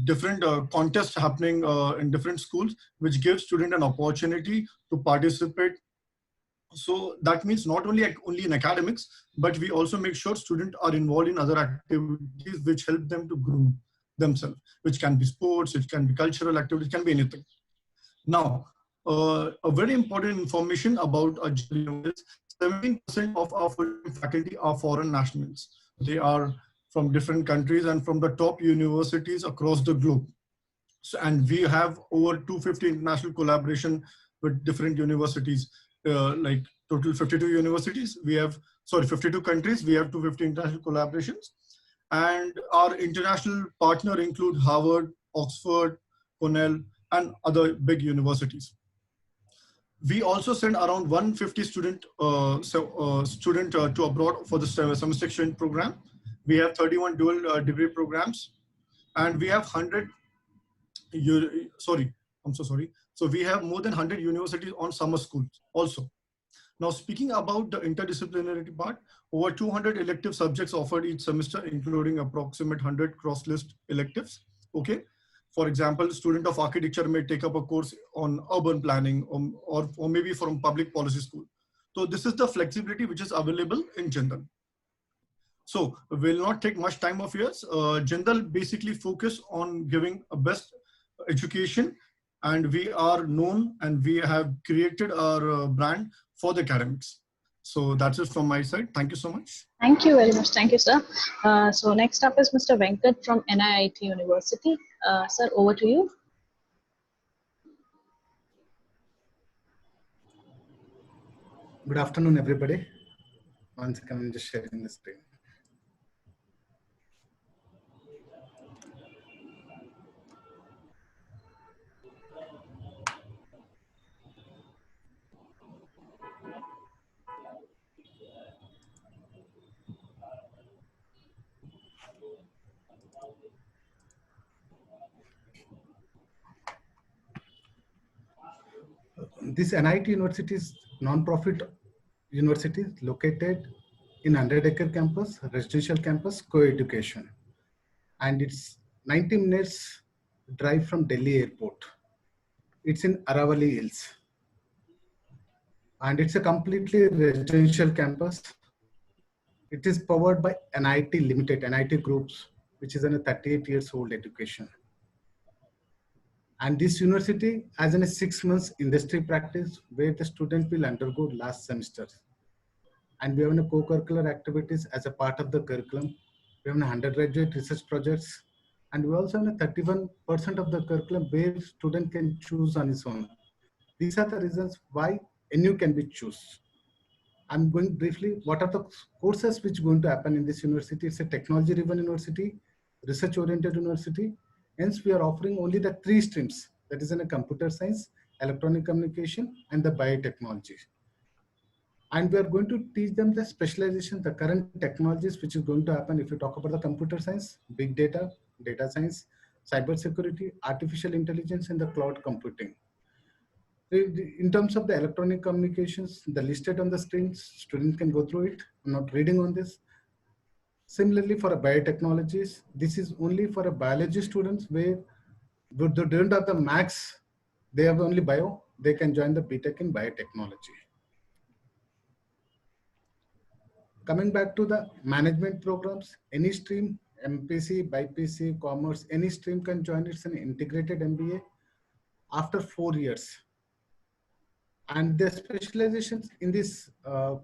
different contests happening in different schools, which gives students an opportunity to participate. So that means not only in academics, but we also make sure students are involved in other activities which help them to groom themselves, which can be sports, it can be cultural activities, it can be anything. Now, a very important information about a is 17% of our full-time faculty are foreign nationals. They are from different countries and from the top universities across the globe. So, and we have over 250 international collaboration with different universities, like total 52 universities. We have, 52 countries. We have 250 international collaborations. And our international partner include Harvard, Oxford, Cornell, and other big universities. We also send around 150 student to abroad for the semester exchange program. We have 31 dual degree programs, and we have 100. I'm so sorry. So we have more than 100 universities on summer schools also. Now, speaking about the interdisciplinary part, over 200 elective subjects offered each semester, including approximate 100 cross-list electives. Okay. For example, a student of architecture may take up a course on urban planning or maybe from public policy school. So this is the flexibility which is available in Jindal. So will not take much time of yours. Jindal basically focus on giving a best education, and we are known and we have created our brand for the academics. So that's it from my side. Thank you so much. Thank you very much. Thank you, sir. So next up is Mr. Venkat from NIIT University. Sir, over to you. Good afternoon, everybody. One second, I'm just sharing the screen. This NIT University is non-profit university located in 100-acre campus, residential campus, co-education. And it's 90 minutes drive from Delhi airport. It's in Aravali Hills. And it's a completely residential campus. It is powered by NIT Limited, NIT Groups, which is a 38 years old education. And this university has a 6 months industry practice where the student will undergo last semester. And we have a co-curricular activities as a part of the curriculum. We have 100 research projects. And we also have 31% of the curriculum where student can choose on his own. These are the reasons why NU can be choose. I'm going briefly, what are the courses which are going to happen in this university? It's a technology-driven university, research-oriented university. Hence, we are offering only the 3 streams, that is in a computer science, electronic communication, and the biotechnology. And we are going to teach them the specialization, the current technologies which is going to happen if you talk about the computer science, big data, data science, cybersecurity, artificial intelligence, and the cloud computing. In terms of the electronic communications, the listed on the screen, students can go through it. I'm not reading on this. Similarly, for a biotechnologies, this is only for a biology students where they don't have the max, they have only bio, they can join the BTech in biotechnology. Coming back to the management programs, any stream, MPC, BPC, commerce, any stream can join. It's an integrated MBA after 4 years. And the specializations in this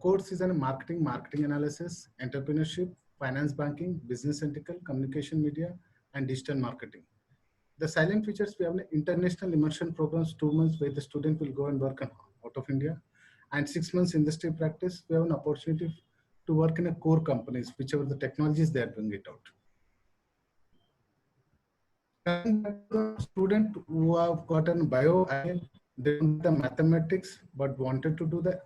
course is in marketing analysis, entrepreneurship, finance banking, business ethical, communication media, and digital marketing. The silent features, we have an international immersion programs, 2 months where the student will go and work out of India, and 6 months industry practice. We have an opportunity to work in a core companies, whichever the technologies they are bringing it out. The student who have gotten bio, they don't the mathematics, but wanted to do the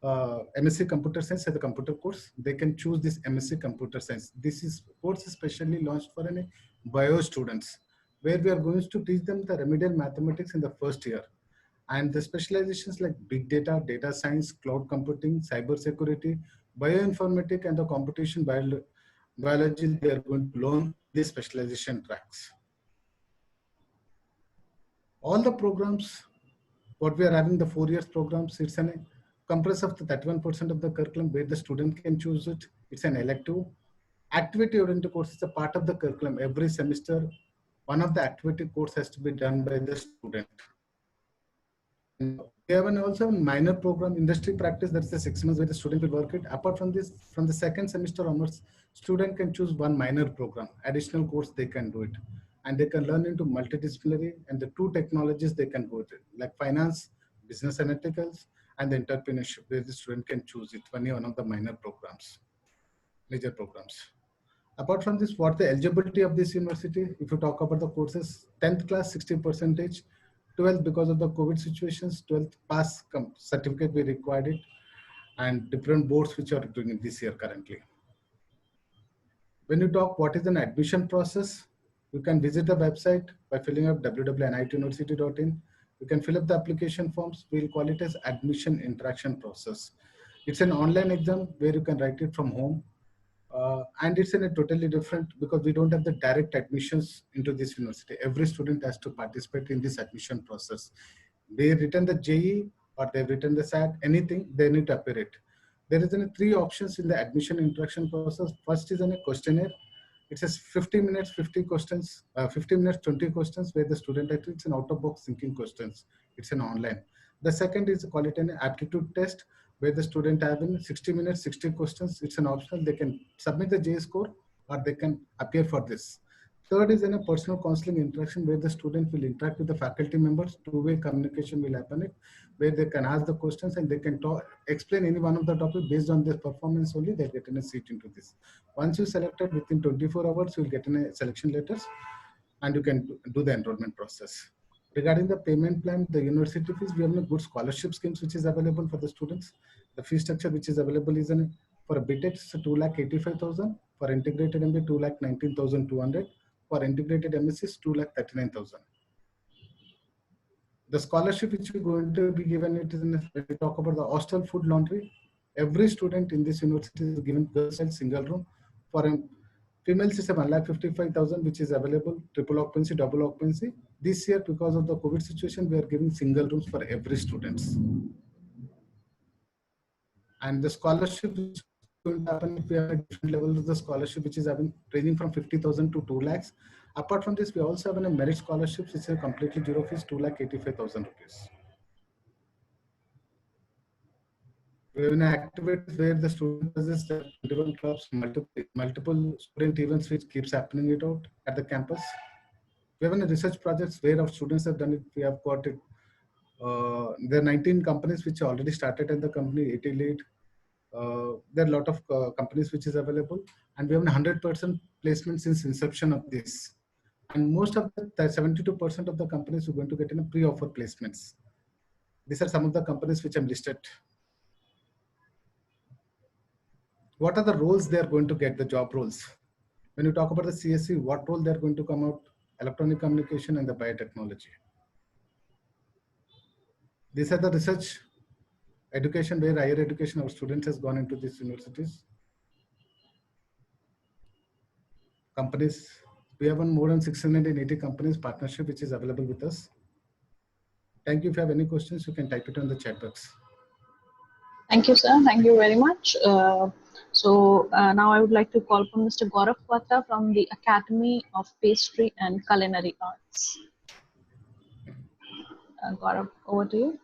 MSc Computer Science as a computer course, they can choose this MSc Computer Science. This is course specially launched for any bio students, where we are going to teach them the remedial mathematics in the first year. And the specializations like big data, data science, cloud computing, cyber security, bioinformatics, and the computational biology, they are going to learn these specialization tracks. All the programs, what we are having, the 4 years programs, it's an compress of the 31% of the curriculum where the student can choose it. It's an elective. Activity-oriented course is a part of the curriculum. Every semester, one of the activity course has to be done by the student. And we have also a minor program, industry practice, that's the 6 months where the student will work it. Apart from this, from the second semester onwards, student can choose one minor program, additional course they can do it. And they can learn into multidisciplinary and the 2 technologies they can go with it, like finance, business analyticals, and the entrepreneurship, where the student can choose it, one of the minor programs, major programs. Apart from this, what the eligibility of this university, if you talk about the courses, 10th class, 60%, 12th because of the COVID situations, 12th pass certificate we required it, and different boards which are doing it this year currently. When you talk what is an admission process, you can visit the website by filling up www.nituniversity.in. You can fill up the application forms. We'll call it as admission interaction process. It's an online exam where you can write it from home. And it's in a totally different, because we don't have the direct admissions into this university. Every student has to participate in this admission process. They written the JE or they've written the SAT, anything, they need to appear it. There is 3 options in the admission interaction process. First is a questionnaire. It says 50 minutes, 50 questions, 50 minutes, 20 questions, where the student, it's an out-of-box thinking questions. It's an online. The second is call it an aptitude test, where the student have in 60 minutes, 60 questions. It's an optional. They can submit the J score or they can appear for this. Third is in a personal counseling interaction, where the student will interact with the faculty members. 2-way communication will happen, where they can ask the questions and they can talk, explain any one of the topic based on their performance only. They get in a seat into this. Once you selected, within 24 hours, you'll get in a selection letters and you can do the enrollment process. Regarding the payment plan, the university fees, we have a good scholarship schemes which is available for the students. The fee structure which is available is for a BTech, so 2,85,000. For integrated MBA, 2,19,200. For integrated MSc is 2,39,000. The scholarship which we're going to be given, it is when we talk about the hostel food laundry. Every student in this university is given girls' single room. For females, it's 1,55,000, which is available, triple occupancy, double occupancy. This year, because of the COVID situation, we are giving single rooms for every students. And the scholarship is going to happen if we have a different level of the scholarship, which is having ranging from 50,000 to 2 lakhs. Apart from this, we also have a merit scholarships, which is completely zero fees, 2,85,000 rupees. We have an activities where the student does the 21 clubs, multiple student events which keeps happening it out at the campus. We have a research projects where our students have done it. We have got it. There are 19 companies which already started at the company, 80 lead. There are a lot of companies which is available, and we have 100% placement since inception of this. And most of the 72% of the companies are going to get in a pre-offer placements. These are some of the companies which I'm listed. What are the roles they are going to get, the job roles? When you talk about the CSC, what role they're going to come out? Electronic communication and the biotechnology. These are the research education, where higher education, our students has gone into these universities. Companies, we have more than 680 companies partnership, which is available with us. Thank you. If you have any questions, you can type it on the chat box. Thank you, sir. Thank you very much. Now I would like to call upon Mr. Gaurav from the Academy of Pastry and Culinary Arts. Gaurav, over to you.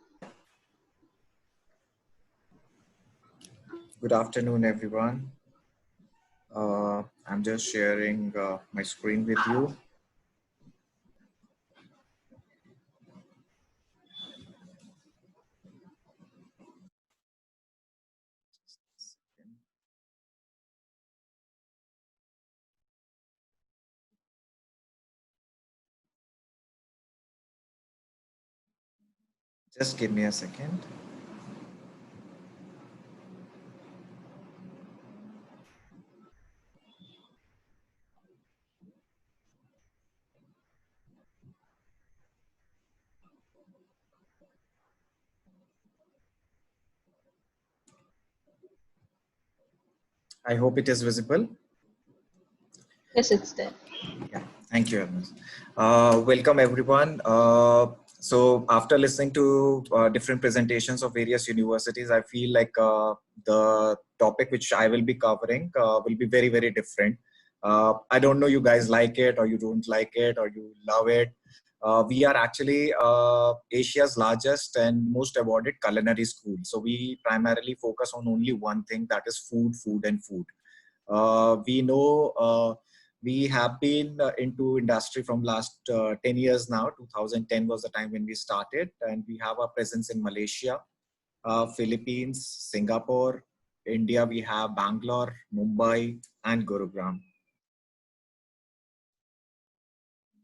Good afternoon, everyone. I'm just sharing my screen with you. Just give me a second. I hope it is visible. Yes, it's there. Yeah, thank you, Ernest. Welcome, everyone. So after listening to different presentations of various universities, I feel like the topic which I will be covering will be very, very different. I don't know you guys like it or you don't like it or you love it. We are actually Asia's largest and most awarded culinary school. So we primarily focus on only one thing, that is food, food and food. We know we have been into industry from last 10 years now. 2010 was the time when we started, and we have a presence in Malaysia, Philippines, Singapore, India. We have Bangalore, Mumbai, and Gurugram.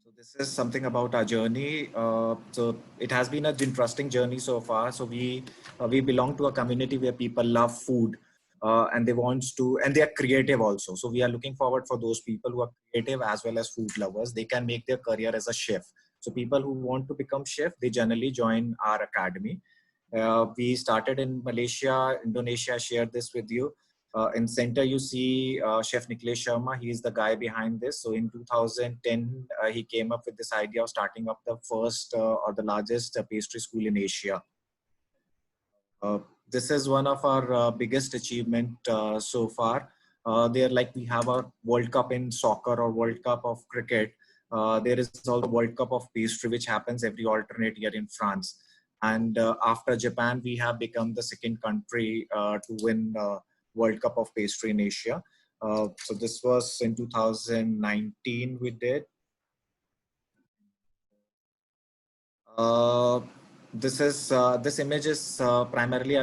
So this is something about our journey. So it has been an interesting journey so far. So we belong to a community where people love food. And they want to, and they are creative also. So we are looking forward for those people who are creative as well as food lovers. They can make their career as a chef. So people who want to become chef, they generally join our academy. We started in Malaysia, Indonesia. I shared this with you. In center, you see Chef Niklesh Sharma. He is the guy behind this. So in 2010, he came up with this idea of starting up the first or the largest pastry school in Asia. This is one of our biggest achievement so far. We have a World Cup in soccer or World Cup of cricket. There is also World Cup of pastry, which happens every alternate year in France. And after Japan, we have become the second country to win World Cup of pastry in Asia. So this was in 2019 we did. This image is primarily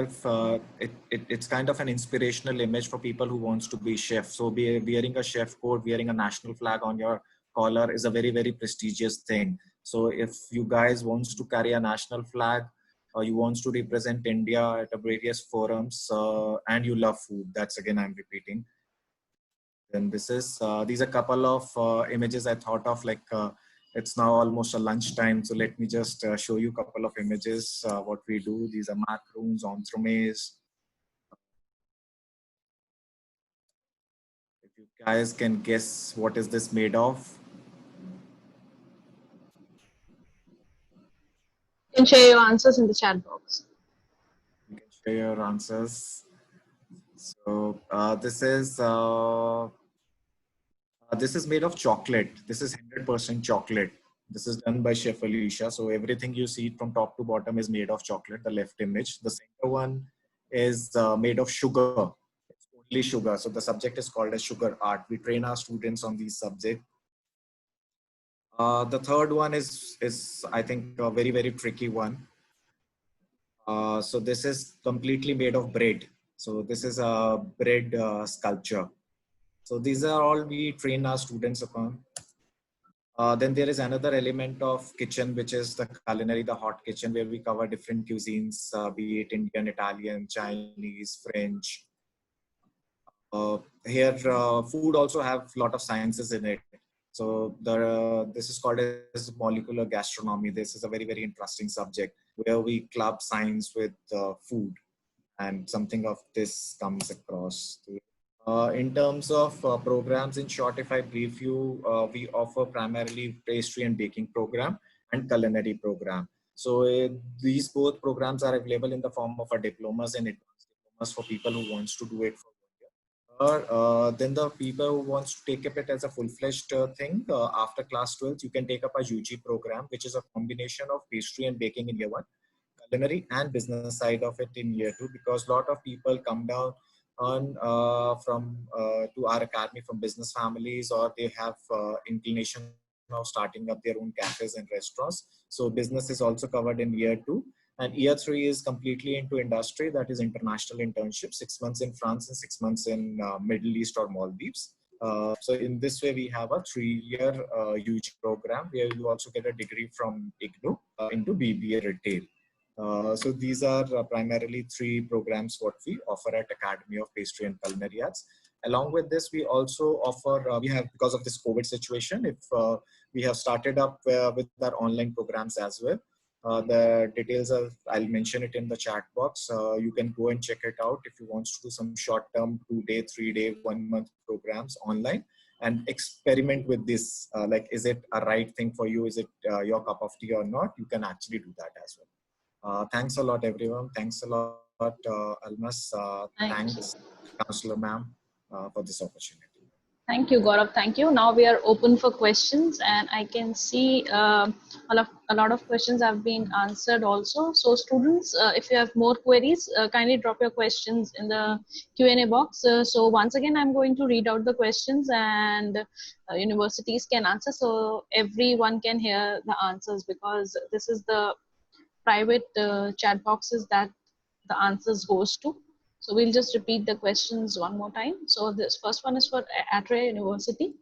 it's kind of an inspirational image for people who wants to be chef. So wearing a chef coat, wearing a national flag on your collar is a very, very prestigious thing. So if you guys wants to carry a national flag or you wants to represent India at various forums and you love food, that's again I'm repeating. Then this is these are a couple of images I thought of, like it's now almost a lunchtime, so let me just show you a couple of images what we do. These are macaroons, entremets. If you guys can guess what is this made of. You can share your answers in the chat box. You can share your answers. So this is made of chocolate. This is 100% chocolate. This is done by Chef Alicia. So everything you see from top to bottom is made of chocolate, the left image. The center one is made of sugar. It's only sugar. So the subject is called as sugar art. We train our students on these subjects. The third one is I think a very, very tricky one. So this is completely made of bread. So this is a bread sculpture. So these are all we train our students upon. Then there is another element of kitchen, which is the culinary, the hot kitchen, where we cover different cuisines, be it Indian, Italian, Chinese, French. Here, food also have a lot of sciences in it. So this is called as molecular gastronomy. This is a very, very interesting subject where we club science with food, and something of this comes across. In terms of programs, in short, if I brief you, we offer primarily pastry and baking program and culinary program. So these both programs are available in the form of a diplomas and advanced diplomas for people who wants to do it for 1 year. Or then the people who wants to take up it as a full-fledged thing, after class 12, you can take up a UG program, which is a combination of pastry and baking in year 1, culinary and business side of it in year 2, because a lot of people come down on to our academy from business families, or they have inclination of starting up their own cafes and restaurants. So business is also covered in year 2, and year 3 is completely into industry, that is international internship, 6 months in France and 6 months in Middle East or Maldives. So in this way, we have a 3-year UG program where you also get a degree from IGNOU into BBA retail. So these are primarily 3 programs what we offer at Academy of Pastry and Culinary Arts. Along with this, we also offer, we have, because of this COVID situation, if we have started up with our online programs as well. The details I'll mention it in the chat box. You can go and check it out if you want to do some short-term 2-day, 3-day, 1-month programs online. and experiment with this. Like, is it a right thing for you? Is it your cup of tea or not? You can actually do that as well. Thanks a lot, everyone. Thanks a lot, Almas. Thanks, Counselor Ma'am, for this opportunity. Thank you, Gaurav. Thank you. Now we are open for questions, and I can see a lot of questions have been answered also. So students, if you have more queries, kindly drop your questions in the Q&A box. So once again, I'm going to read out the questions, and universities can answer, so everyone can hear the answers, because this is the private chat boxes that the answers goes to. So we'll just repeat the questions one more time. So this first one is for Accreditation University.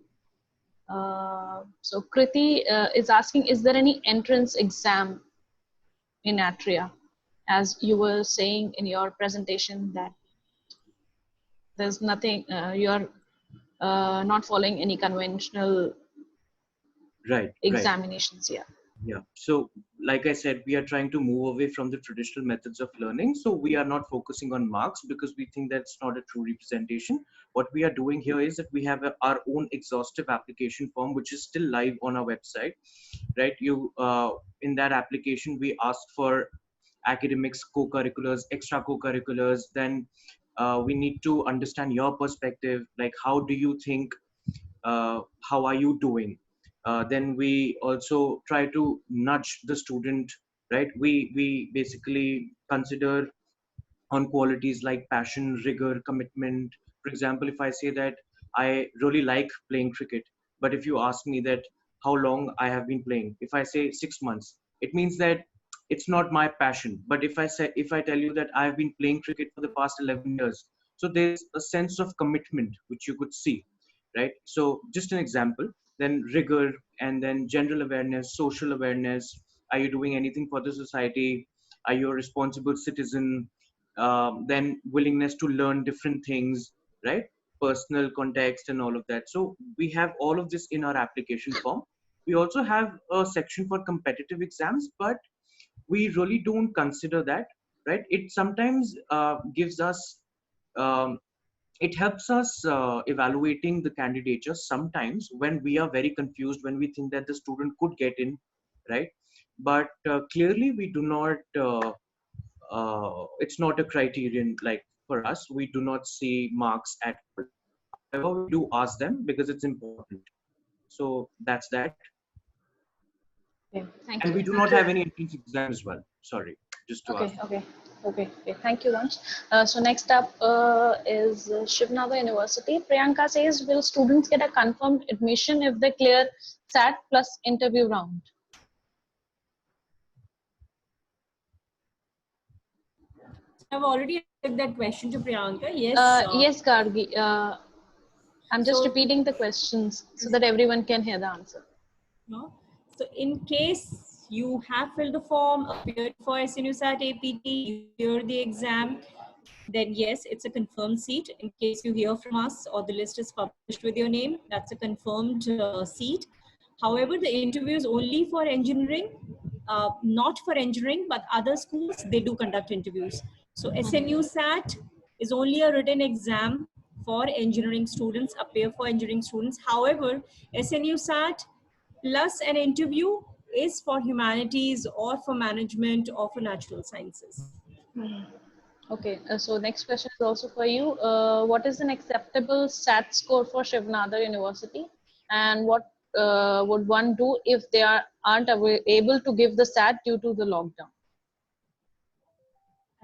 So Kriti is asking, is there any entrance exam in Atria? As you were saying in your presentation that there's nothing, you're not following any conventional examinations here. Yeah. So, like I said, we are trying to move away from the traditional methods of learning. So we are not focusing on marks because we think that's not a true representation. What we are doing here is that we have our own exhaustive application form, which is still live on our website, right? In that application, we ask for academics, co-curriculars, extra co-curriculars. Then we need to understand your perspective, like how do you think, how are you doing? Then we also try to nudge the student, right? We basically consider on qualities like passion, rigor, commitment. For example, if I say that I really like playing cricket, but if you ask me that how long I have been playing, if I say 6 months, it means that it's not my passion. But if I tell you that I have been playing cricket for the past 11 years, so there's a sense of commitment which you could see, right? So just an example. Then rigor, and then general awareness, social awareness. Are you doing anything for the society? Are you a responsible citizen? Then willingness to learn different things, right? Personal context and all of that. So we have all of this in our application form. We also have a section for competitive exams, but we really don't consider that, right? It sometimes gives us um, it helps us evaluating the candidature sometimes when we are very confused, when we think that the student could get in, right? But clearly we do not it's not a criterion. Like for us, we do not see marks at all. However, we do ask them because it's important. So that's that. Okay, thank And you. we do not have any entrance exam as well. Sorry, just to ask. Okay. Thank you, Vansh. So next up is Shivnava University. Priyanka says, will students get a confirmed admission if they clear SAT plus interview round? I've already answered that question to Priyanka. Yes. Yes, Gargi. I'm just repeating the questions so that everyone can hear the answer. No? So in case you have filled the form, appeared for SNU SAT APT, you clear the exam, then yes, it's a confirmed seat. In case you hear from us or the list is published with your name, that's a confirmed seat. However, the interview is only for engineering, not for engineering, but other schools, they do conduct interviews. So SNU SAT is only a written exam for engineering students, appear for engineering students. However, SNU SAT plus an interview is for humanities or for management or for natural sciences. Okay, so next question is also for you. What is an acceptable SAT score for Shivnava University? And what would one do if they aren't able to give the SAT due to the lockdown?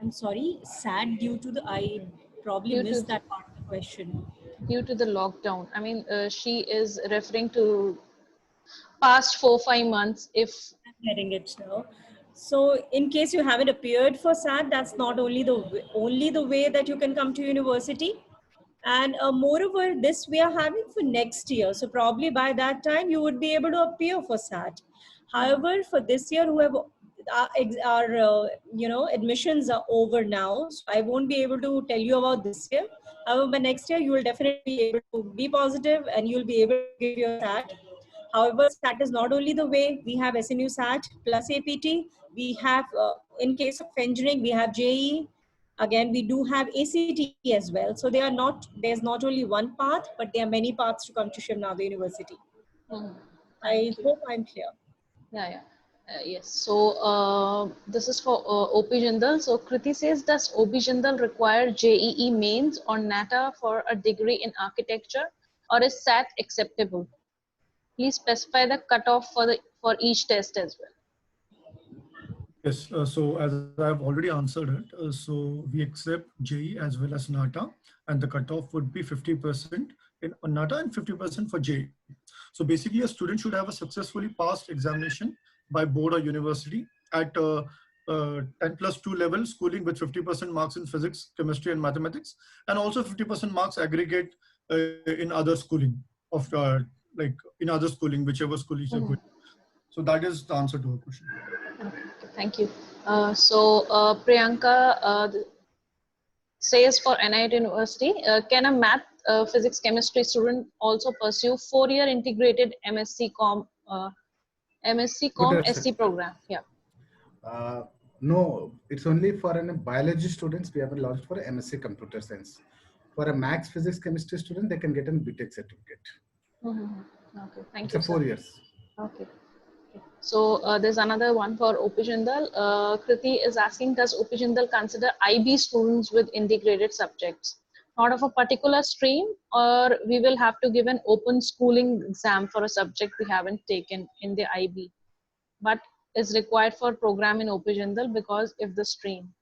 I'm sorry, SAT due to the, I probably missed that part of the question. Due to the lockdown. I mean, she is referring to past 4-5 months. If I'm getting it now. So in case you haven't appeared for SAT, that's not only the way that you can come to university. And moreover, this we are having for next year. So probably by that time, you would be able to appear for SAT. However, for this year, whoever our admissions are over now. So I won't be able to tell you about this year. However, by next year, you will definitely be able to be positive and you'll be able to give your SAT. However, SAT is not only the way. We have SNU SAT plus APT. We have, in case of engineering, we have JE. Again, we do have ACT as well. So they are not, there's not only one path, but there are many paths to come to Shivnada University. Mhm. I Thank you. hope I'm clear. Yeah, yeah. Yes. So this is for OP Jindal. So Kriti says, does OP Jindal require JEE mains or NATA for a degree in architecture, or is SAT acceptable? Please specify the cutoff for each test as well. Yes, so as I've already answered it, so we accept JE as well as NATA, and the cutoff would be 50% in NATA and 50% for JE. So basically, a student should have a successfully passed examination by board or university at 10+2 level schooling with 50% marks in physics, chemistry, and mathematics, and also 50% marks aggregate in other schooling of like in other schooling, whichever school is going. So that is the answer to her question. Okay, thank you. Priyanka says for NIT University, can a math, physics, chemistry student also pursue 4-year integrated MSc SC program? Yeah. No, it's only for biology students. We have launched for Msc Computer Science. For a maths, physics, chemistry student, they can get a BTech certificate. Okay, thank It's you, a 4 sir. years. Okay. So there's another one for OP Jindal. Kriti is asking, does OP Jindal consider IB students with integrated subjects? Not of a particular stream, or we will have to give an open schooling exam for a subject we haven't taken in the IB, but is required for program in OP Jindal because of the stream.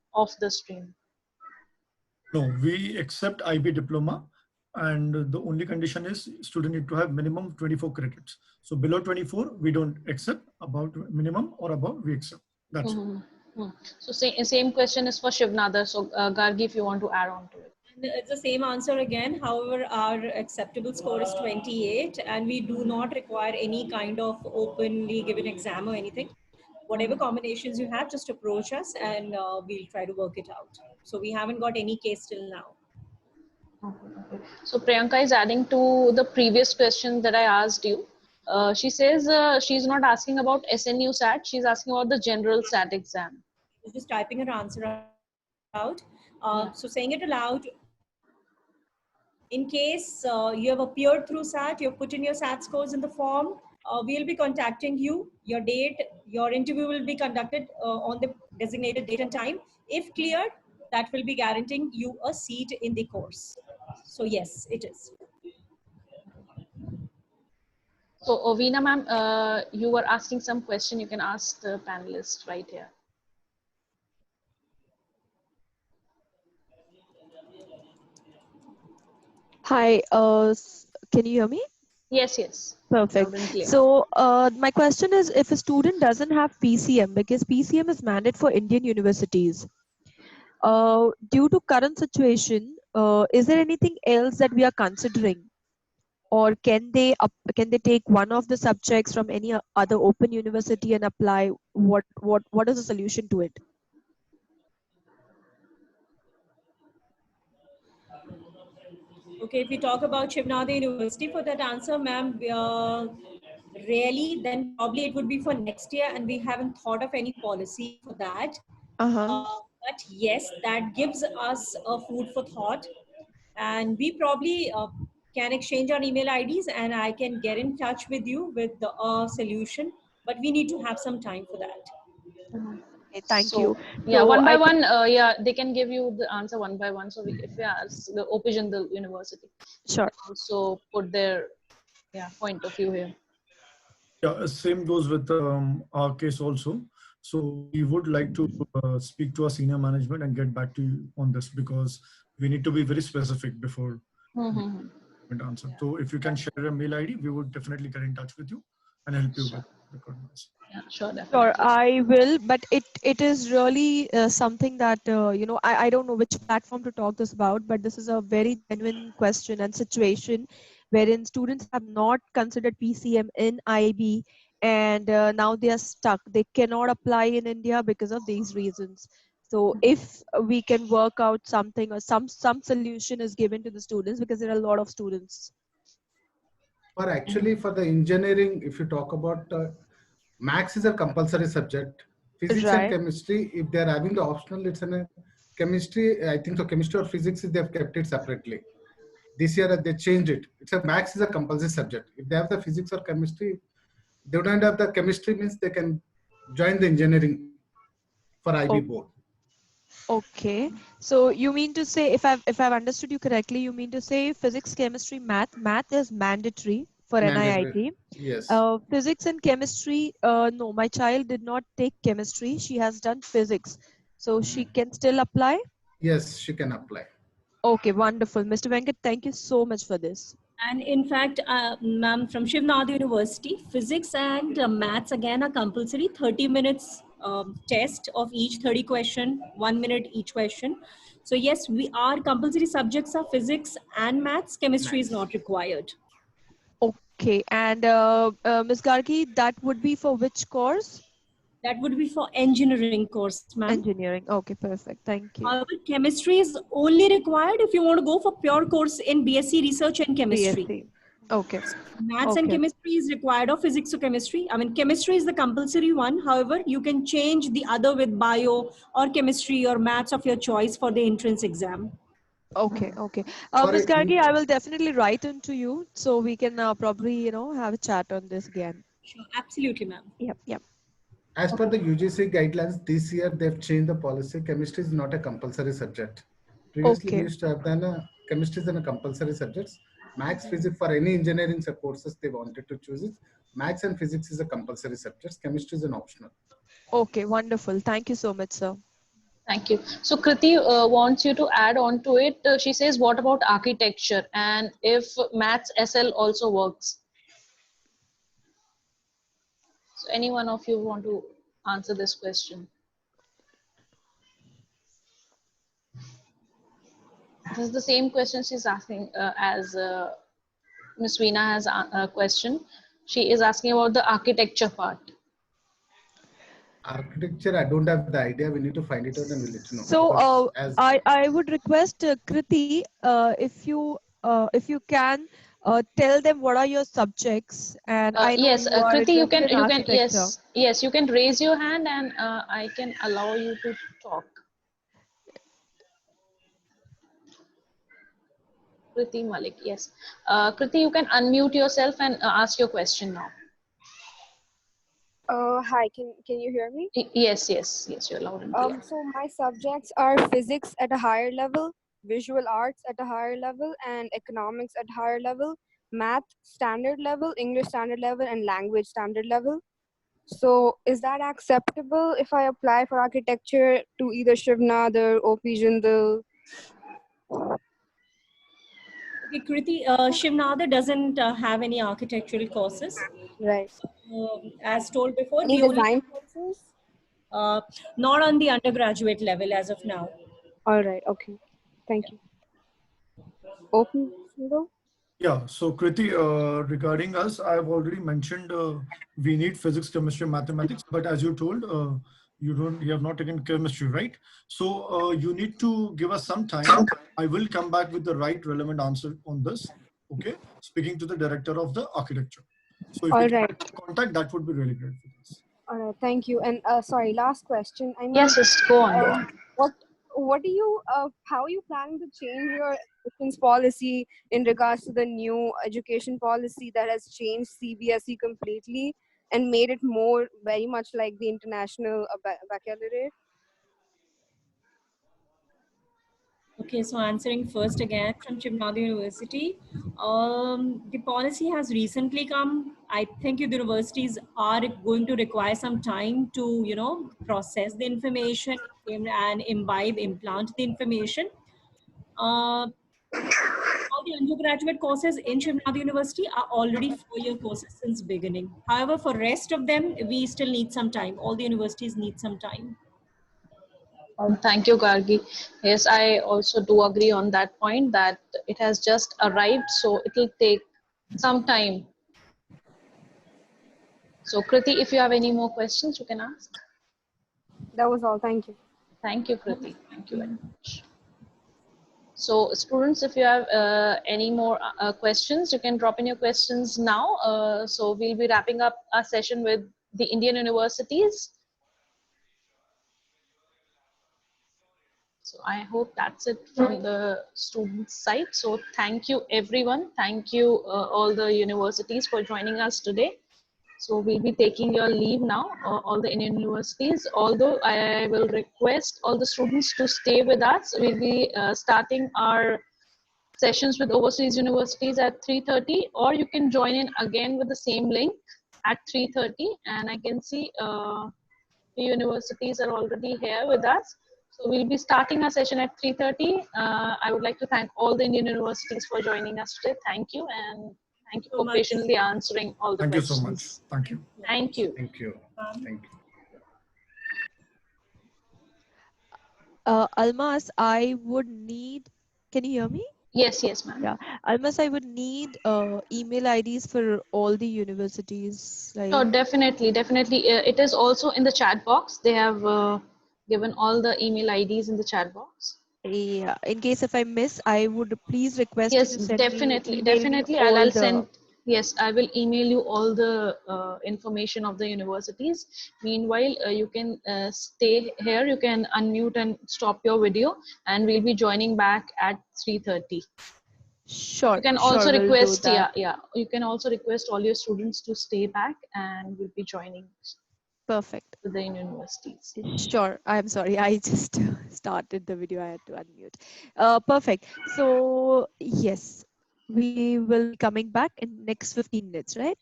No, we accept IB diploma, and the only condition is student need to have minimum 24 credits. So below 24, we don't accept. About minimum or above, we accept. That's it. So same question is for Shivnada. So Gargi, if you want to add on to it. And it's the same answer again. However, our acceptable score is 28, and we do not require any kind of openly given exam or anything. Whatever combinations you have, just approach us and we'll try to work it out. So we haven't got any case till now. Okay. So Priyanka is adding to the previous question that I asked you. She says she's not asking about SNU SAT. She's asking about the general SAT exam. Just typing her answer out. Yeah. So saying it aloud, in case you have appeared through SAT, you've put in your SAT scores in the form, we'll be contacting you. Your date, your interview will be conducted on the designated date and time. If cleared, that will be guaranteeing you a seat in the course. So yes, it is. So Ovina ma'am, you were asking some question. You can ask the panelist right here. Hi, can you hear me? Yes, yes. Perfect. Loud and clear. So my question is, if a student doesn't have PCM, because PCM is mandate for Indian universities, due to current situation, is there anything else that we are considering, or can they take one of the subjects from any other open university and apply? What is the solution to it? Okay, if we talk about Shivnada University, for that answer, ma'am, really, then probably it would be for next year, and we haven't thought of any policy for that. But yes, that gives us a food for thought, and we probably can exchange our email IDs, and I can get in touch with you with the solution. But we need to have some time for that. Okay, thank So, you. yeah, So one by I one, yeah, they can give you the answer one by one. So if you ask the OP Jindal University, sure. also put their point of view here. Yeah, same goes with our case also. So we would like to speak to our senior management and get back to you on this, because we need to be very specific before we answer. So if you can share a mail ID, we would definitely get in touch with you and help you with the coordinates. Yeah, sure, definitely. Sure, I will, but it is really something that I don't know which platform to talk this about, but this is a very genuine question and situation wherein students have not considered PCM in IB, and now they are stuck. They cannot apply in India because of these reasons. So if we can work out something, or some solution is given to the students, because there are a lot of students. Or actually, for the engineering, if you talk about maths is a compulsory subject. Physics and Right. chemistry, if they are having the optional, it's a chemistry, I think so chemistry or physics, they have kept it separately. This year they changed it. It's a maths is a compulsory subject. If they have the physics or chemistry, they don't have the chemistry means they can join the engineering for IB board. Okay. So you mean to say, if I've understood you correctly, you mean to say physics, chemistry, math is mandatory for Mandatory. NIIT. Yes. Physics and chemistry, no, my child did not take chemistry. She has done physics. So she can still apply? Yes, she can apply. Okay, wonderful. Mr. Venkat, thank you so much for this. And in fact, ma'am, from Shiv Nadu University, physics and maths again are compulsory. 30 minutes test of each 30 question, 1 minute each question. So yes, we are compulsory subjects are physics and maths. Chemistry is not required. Okay, and Ms. Gargi, that would be for which course? That would be for engineering course, ma'am. Engineering. Okay, perfect. Thank you. However, chemistry is only required if you want to go for pure course in BSc Research and Chemistry. BSc. Okay. Maths and chemistry is required, or physics or chemistry. I mean, chemistry is the compulsory one. However, you can change the other with bio or chemistry or maths of your choice for the entrance exam. Okay, okay. Sorry, Ms. Gargi, I will definitely write into you so we can probably, have a chat on this again. Sure, absolutely, ma'am. Yep, yep. As per the UGC guidelines, this year they've changed the policy. Chemistry is not a compulsory subject. Previously, we used to have done chemistry is a compulsory subjects. Maths, physics for any engineering courses they wanted to choose it. Maths and physics is a compulsory subject. Chemistry is an optional. Okay, wonderful. Thank you so much, sir. Thank you. So Kriti wants you to add on to it. She says, what about architecture? And if maths SL also works? So any one of you want to answer this question? This is the same question she's asking as Ms. Veena has a question. She is asking about the architecture part. Architecture, I don't have the idea. We need to find it out and we'll let you know. So I would request Kriti, if you can tell them what are your subjects, and I know yes, you are Kriti, interested in architecture. yes, you can raise your hand and I can allow you to talk. Kriti Malik, yes. Kriti, you can unmute yourself and ask your question now. Hi, can you hear me? Yes, you're loud and clear. So my subjects are physics at a higher level, visual arts at a higher level, and economics at higher level, math standard level, English standard level, and language standard level. So is that acceptable if I apply for architecture to either Shiv Nadar or OP Jindal? Okay, Kriti, Shiv Nadar doesn't have any architectural courses. Right. As told before, Any design courses? Not on the undergraduate level as of now. All right. Okay. Thank you. OP Jindal? Yeah, so Kriti, regarding us, I've already mentioned we need physics, chemistry, mathematics, but as you told, you have not taken chemistry, right? So you need to give us some time. I will come back with the right relevant answer on this. Okay, speaking to the director of the architecture. So if you can contact, that would be really great for us. All right, thank you. And sorry, last question. I mean, yes, go on. What do you how are you planning to change your admissions policy in regards to the new education policy that has changed CBSE completely and made it more very much like the international baccalaureate? Okay, so answering first again from Shiv Nadar University, the policy has recently come. I think the universities are going to require some time to, process the information and implant the information. All the undergraduate courses in Shiv Nadar University are already 4-year courses since beginning. However, for rest of them, we still need some time. All the universities need some time. Thank you, Gargi. Yes, I also do agree on that point that it has just arrived, so it will take some time. So, Kriti, if you have any more questions, you can ask. That was all. Thank you. Thank you, Kriti. Thank you very much. So, students, if you have any more questions, you can drop in your questions now. So, we'll be wrapping up our session with the Indian universities. So I hope that's it from the student side. So thank you everyone. Thank you all the universities for joining us today. So we'll be taking your leave now, all the Indian universities, although I will request all the students to stay with us. We'll be starting our sessions with overseas universities at 3:30, or you can join in again with the same link at 3:30. And I can see the universities are already here with us. So we'll be starting our session at 3:30. I would like to thank all the Indian universities for joining us today. Thank you, and thank you So for much. patiently answering all the Thank you so much. questions. Thank you. Thank you. Thank you. Thank you. Almas, I would need, can you hear me? Yes, yes, ma'am. Yeah, Almas, I would need email IDs for all the universities. So Like, definitely, definitely. It is also in the chat box. They have given all the email IDs in the chat box. yeah, in case if I miss, I would please request you Yes, to send me, definitely, email me definitely. all I'll the. send. Yes, I will email you all the information of the universities. Meanwhile, you can stay here. You can unmute and stop your video, and we'll be joining back at 3:30. Sure, You can sure, also we'll do request, that. yeah, yeah. You can also request all your students to stay back, and we'll be joining Perfect. with the universities. Sure. I'm sorry. I just started the video. I had to unmute. Perfect. So yes, we will be coming back in next 15 minutes, right?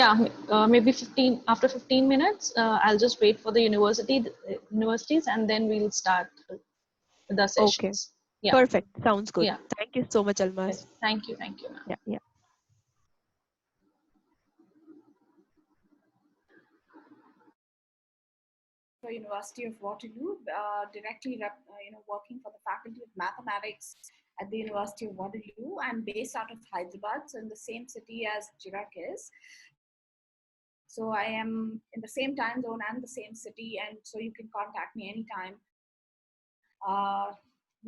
Yeah, maybe 15 after 15 minutes. I'll just wait for the universities, and then we'll start the Okay. sessions. Yeah, Perfect. Sounds good. yeah. Thank you so much, Yes. Almas. Thank you, ma'am. Yeah, yeah. University of Waterloo, directly working for the Faculty of Mathematics at the University of Waterloo. I'm based out of Hyderabad, so in the same city as Chirec is. So I am in the same time zone and the same city, and so you can contact me anytime.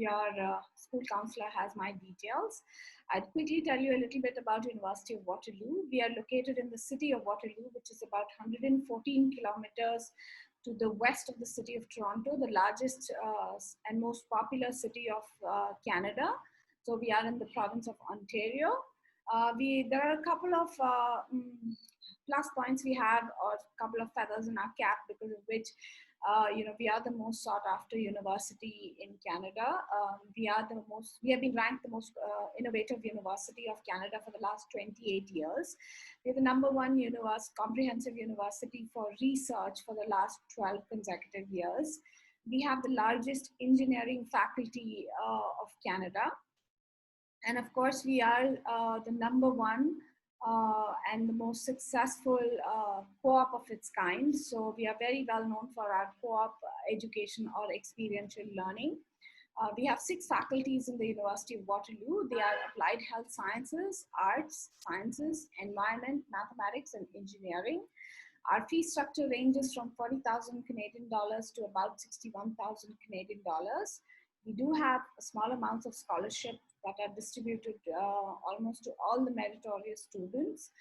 Your school counselor has my details. I'd quickly tell you a little bit about University of Waterloo. We are located in the city of Waterloo, which is about 114 kilometers to the west of the city of Toronto, the largest and most popular city of Canada. So we are in the province of Ontario. There are a couple of plus points we have, or a couple of feathers in our cap, because of which we are the most sought after university in Canada. We have been ranked the most innovative university of Canada for the last 28 years. We're the #1 comprehensive university for research for the last 12 consecutive years. We have the largest engineering faculty of Canada. And of course, we are the #1 and the most successful co-op of its kind. So we are very well known for our co-op education or experiential learning. We have 6 faculties in the University of Waterloo. They are applied health sciences, arts, sciences, environment, mathematics, and engineering. Our fee structure ranges from 40,000 Canadian dollars to about 61,000 Canadian dollars. We do have small amounts of scholarship that are distributed almost to all the meritorious students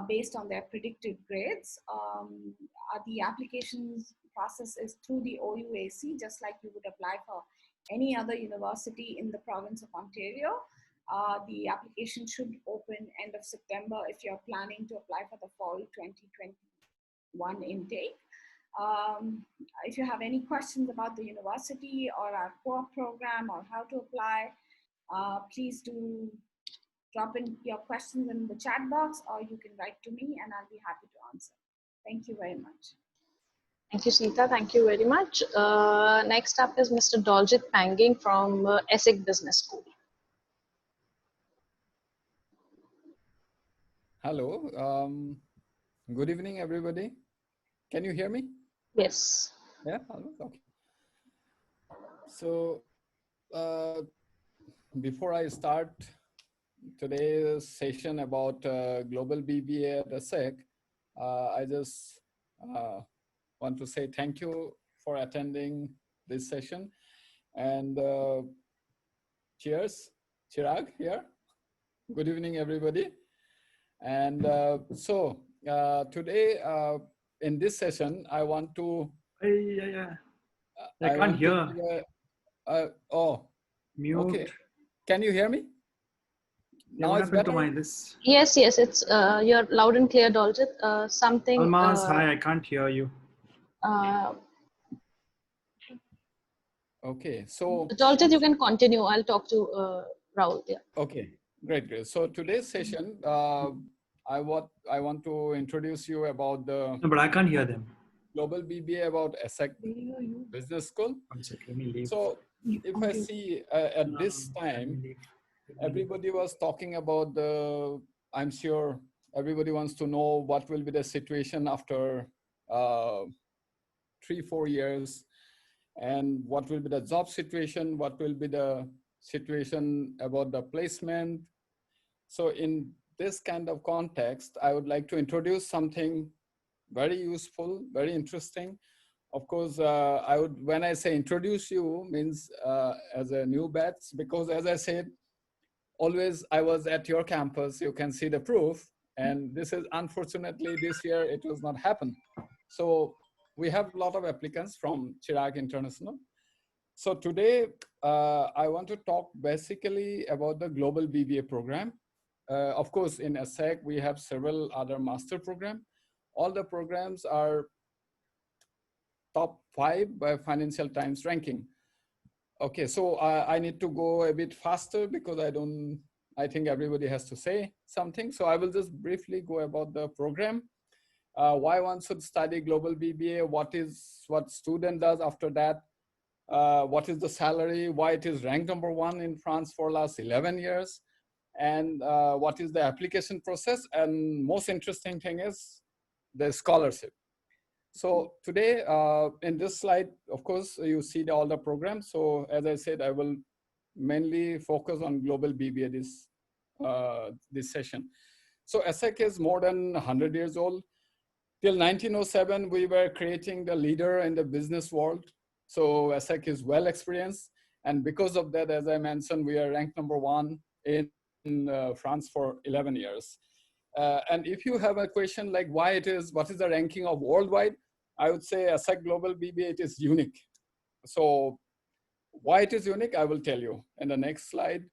based on their predicted grades. The applications process is through the OUAC, just like you would apply for any other university in the province of Ontario. The application should open end of September if you're planning to apply for the fall 2021 intake. If you have any questions about the university or our core program or how to apply, please do drop in your questions in the chat box, or you can write to me and I'll be happy to answer. Thank you very much. Thank you, Sita. Thank you very much. Next up is Mr. Doljit Panging from Civic Business School. Hello. Good evening, everybody. Can you hear me? Yes. Yeah. Okay. So before I start today's session about global BBA at ASEC, I just want to say thank you for attending this session, and cheers, Chirag here. Good evening, everybody. And today in this session, I want to I can't want to hear. give oh, Mute. okay. Can you hear me? Yeah, Now what it's happened to better? my this? Yes, yes, it's you're loud and clear, Daljit. Something. Almaz, hi, I can't hear you. Okay, so Daljit, you can continue. I'll talk to Rahul. Yeah. okay, great. So today's session, I want to introduce you about the No, but I can't hear them. global BBA about ESSEC Business School. One second, let me leave. So if I see at this time, everybody was talking about I'm sure everybody wants to know what will be the situation after 3-4 years, and what will be the job situation, what will be the situation about the placement. So in this kind of context, I would like to introduce something very useful, very interesting. Of course, when I say introduce you, means as a new batch, because as I said, always I was at your campus, you can see the proof. And this is unfortunately this year, it was not happen. So we have a lot of applicants from Chirec International. So today, I want to talk basically about the global BBA program. Of course, in ESSEC, we have several other master programs. All the programs are top 5 by Financial Times ranking. Okay, so I need to go a bit faster because I think everybody has to say something. So I will just briefly go about the program. Why one should study global BBA, what student does after that, what is the salary, why it is ranked number 1 in France for last 11 years, and what is the application process, and most interesting thing is the scholarship. So today in this slide, of course, you see all the programs. So as I said, I will mainly focus on global BBA this session. So ESSEC is more than 100 years old. Till 1907, we were creating the leader in the business world. So ESSEC is well experienced. And because of that, as I mentioned, we are ranked number 1 in France for 11 years. And if you have a question like what is the ranking of worldwide, I would say ESSEC Global BBA, it is unique. So why it is unique, I will tell you. In the next slide,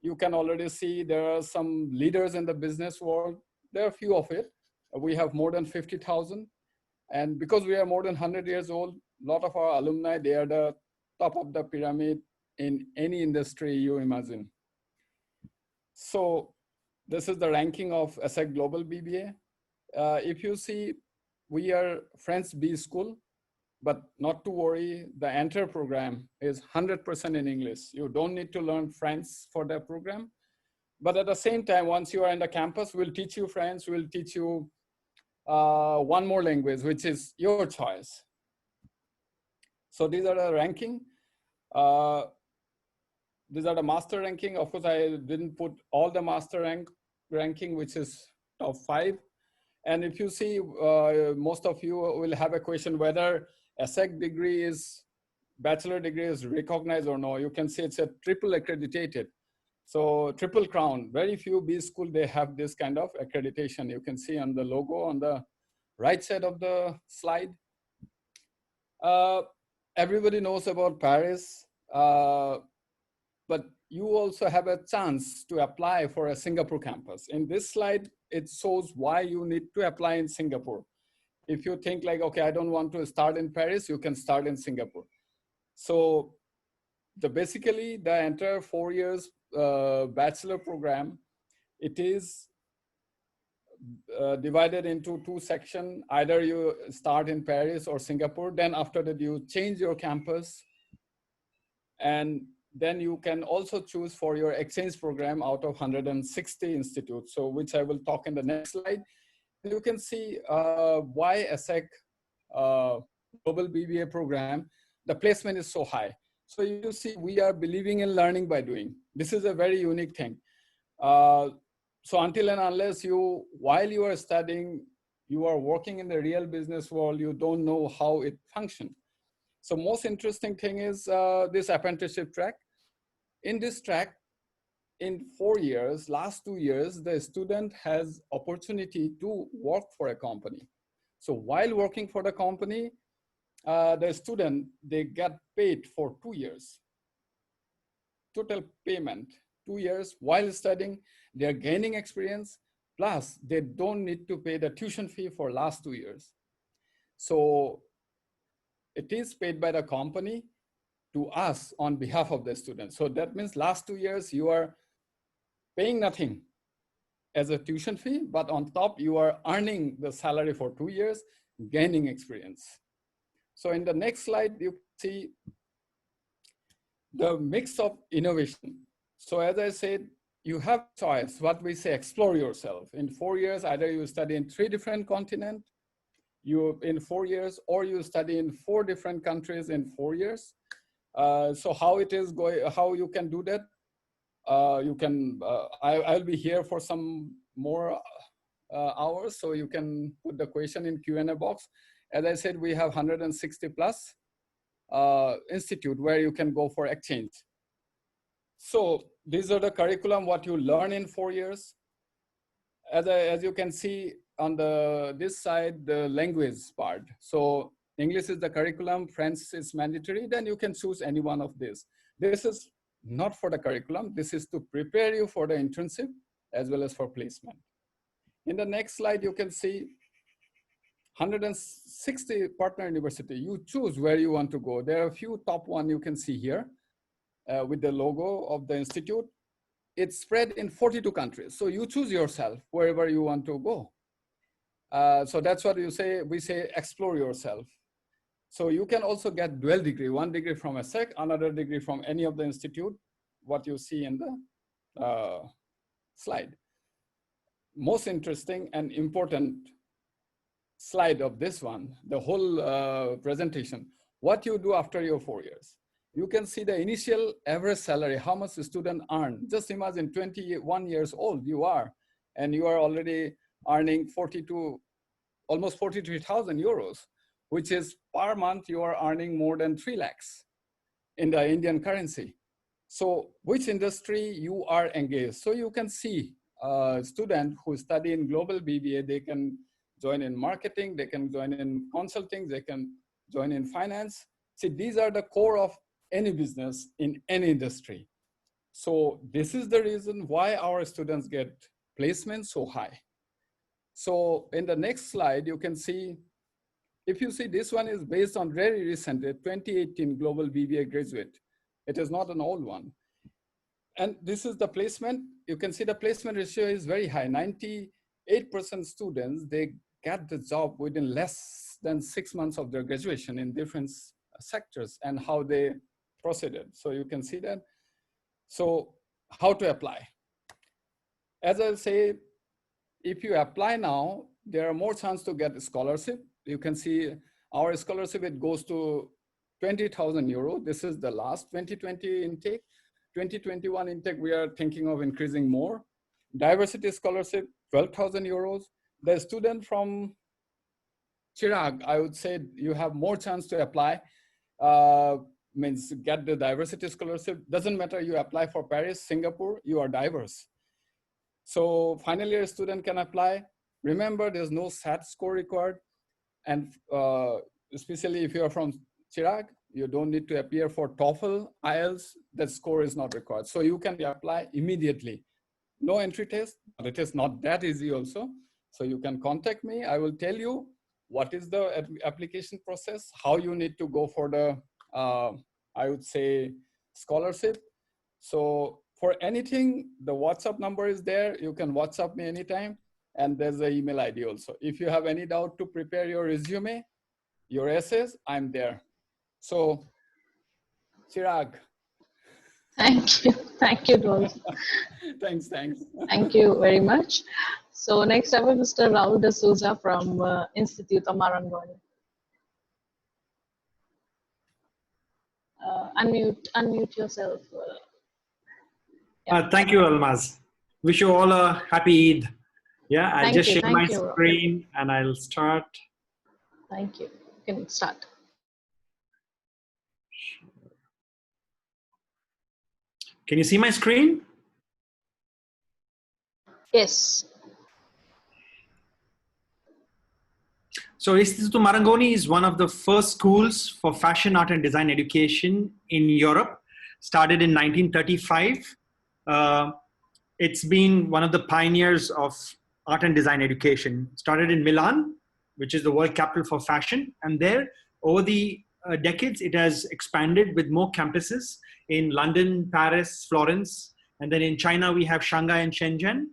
you can already see there are some leaders in the business world. There are a few of it. We have more than 50,000. And because we are more than 100 years old, a lot of our alumni, they are the top of the pyramid in any industry you imagine. So this is the ranking of ESSEC Global BBA. If you see, we are French B school, but not to worry, the entire program is 100% in English. You don't need to learn French for that program. But at the same time, once you are in the campus, we'll teach you French, we'll teach you one more language, which is your choice. So these are the ranking. These are the master ranking. Of course, I didn't put all the master ranking, which is top 5. And if you see, most of you will have a question whether ESSEC degree bachelor degree is recognized or no. You can see it's a triple accredited. So triple crown, very few B school, they have this kind of accreditation. You can see on the logo on the right side of the slide. Everybody knows about Paris, but you also have a chance to apply for a Singapore campus. In this slide, it shows why you need to apply in Singapore. If you think like, okay, I don't want to start in Paris, you can start in Singapore. So basically the entire 4 years bachelor program, it is divided into 2 sections. Either you start in Paris or Singapore, then after that you change your campus, and then you can also choose for your exchange program out of 160 institutes, so which I will talk in the next slide. You can see why ESSEC Global BBA program, the placement is so high. So you see, we are believing in learning by doing. This is a very unique thing. So until and unless while you are studying, you are working in the real business world, you don't know how it functions. So most interesting thing is this apprenticeship track. In this track, in 4 years, last 2 years, the student has opportunity to work for a company. So while working for the company, the student, they get paid for 2 years. Total payment, 2 years while studying, they're gaining experience, plus they don't need to pay the tuition fee for last 2 years. So it is paid by the company to us on behalf of the student. So that means last 2 years you are paying nothing as a tuition fee, but on top you are earning the salary for 2 years, gaining experience. So in the next slide, you see the mix of innovation. So as I said, you have choice, what we say, explore yourself. In 4 years, either you study in 3 different continents, you in 4 years, or you study in 4 different countries in 4 years. So how it is going, how you can do that? You can, I'll be here for some more hours, so you can put the question in Q&A box. As I said, we have 160 plus institute where you can go for exchange. So these are the curriculum, what you learn in 4 years. As you can see on this side, the language part. So English is the curriculum, French is mandatory, then you can choose any one of these. This is not for the curriculum, this is to prepare you for the internship as well as for placement. In the next slide, you can see 160 partner university. You choose where you want to go. There are a few top one you can see here with the logo of the institute. It's spread in 42 countries. So you choose yourself wherever you want to go. So that's what you say, we say explore yourself. So you can also get dual degree, 1 degree from Msc, another degree from any of the institute, what you see in the slide. Most interesting and important slide of this one, the whole presentation, what you do after your 4 years. You can see the initial average salary, how much the student earn. Just imagine 21 years old you are, and you are already earning almost 43,000 euros, which is per month you are earning more than 3 lakhs in the Indian currency. So which industry you are engaged. So you can see a student who study in global BBA, they can join in marketing, they can join in consulting, they can join in finance. See, these are the core of any business in any industry. So this is the reason why our students get placement so high. So in the next slide, you can see, if you see this one is based on very recent 2018 global BBA graduate. It is not an old one. And this is the placement. You can see the placement ratio is very high. 98% students, they get the job within less than 6 months of their graduation in different sectors and how they proceeded. So you can see that. So how to apply? As I say, if you apply now, there are more chance to get a scholarship. You can see our scholarship, it goes to 20,000 euro. This is the last 2020 intake. 2021 intake, we are thinking of increasing more. Diversity scholarship, 12,000 euros. The student from Chirec, I would say you have more chance to apply, means get the diversity scholarship. Doesn't matter you apply for Paris, Singapore, you are diverse. So final year student can apply. Remember, there's no SAT score required. And especially if you're from Chirec, you don't need to appear for TOEFL, IELTS, that score is not required. So you can apply immediately. No entry test, but it is not that easy also. So you can contact me. I will tell you what is the application process, how you need to go for the, I would say, scholarship. So for anything, the WhatsApp number is there. You can WhatsApp me anytime. And there's an email ID also. If you have any doubt to prepare your resume, your essays, I'm there. So, Chirec. Thank you. Thank you, Gaurav. Thanks. Thank you very much. So next up is Mr. Raul D'Souza from Institute of Marangoni. Unmute yourself. Thank you, Almaz. Wish you all a happy Eid. Yeah, I'll just share my screen and I'll start. Thank you. You can start. Can you see my screen? Yes. So Instituto Marangoni is one of the first schools for fashion, art and design education in Europe. Started in 1935. It's been one of the pioneers of art and design education. Started in Milan, which is the world capital for fashion. And there, over the decades, it has expanded with more campuses in London, Paris, Florence. And then in China, we have Shanghai and Shenzhen.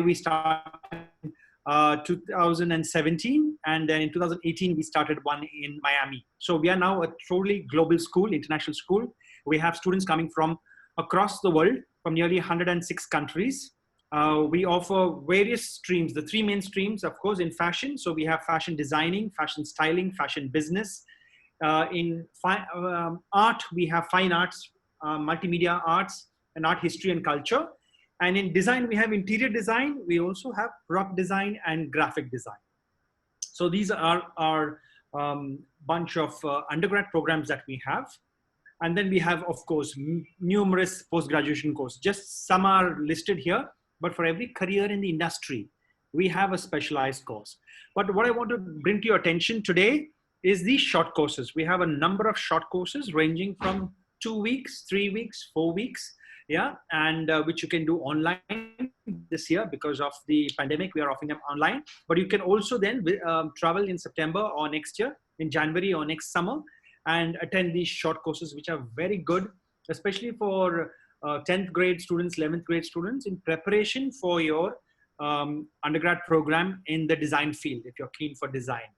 We started 2017, and then in 2018 we started one in Miami. So we are now a truly global school, international school. We have students coming from across the world, from nearly 106 countries. We offer various streams, the three main streams, of course, in fashion. So we have fashion designing, fashion styling, fashion business. In art, we have fine arts, multimedia arts, and art history and culture. And in design, we have interior design. We also have product design and graphic design. So these are our bunch of undergrad programs that we have. And then we have, of course, numerous post-graduation courses. Just some are listed here, but for every career in the industry, we have a specialized course. But what I want to bring to your attention today is these short courses. We have a number of short courses ranging from 2 weeks, 3 weeks, 4 weeks. Yeah, and which you can do online this year because of the pandemic. We are offering them online, but you can also then travel in September or next year, in January or next summer, and attend these short courses, which are very good, especially for 10th grade students, 11th grade students, in preparation for your undergrad program in the design field, if you're keen for design.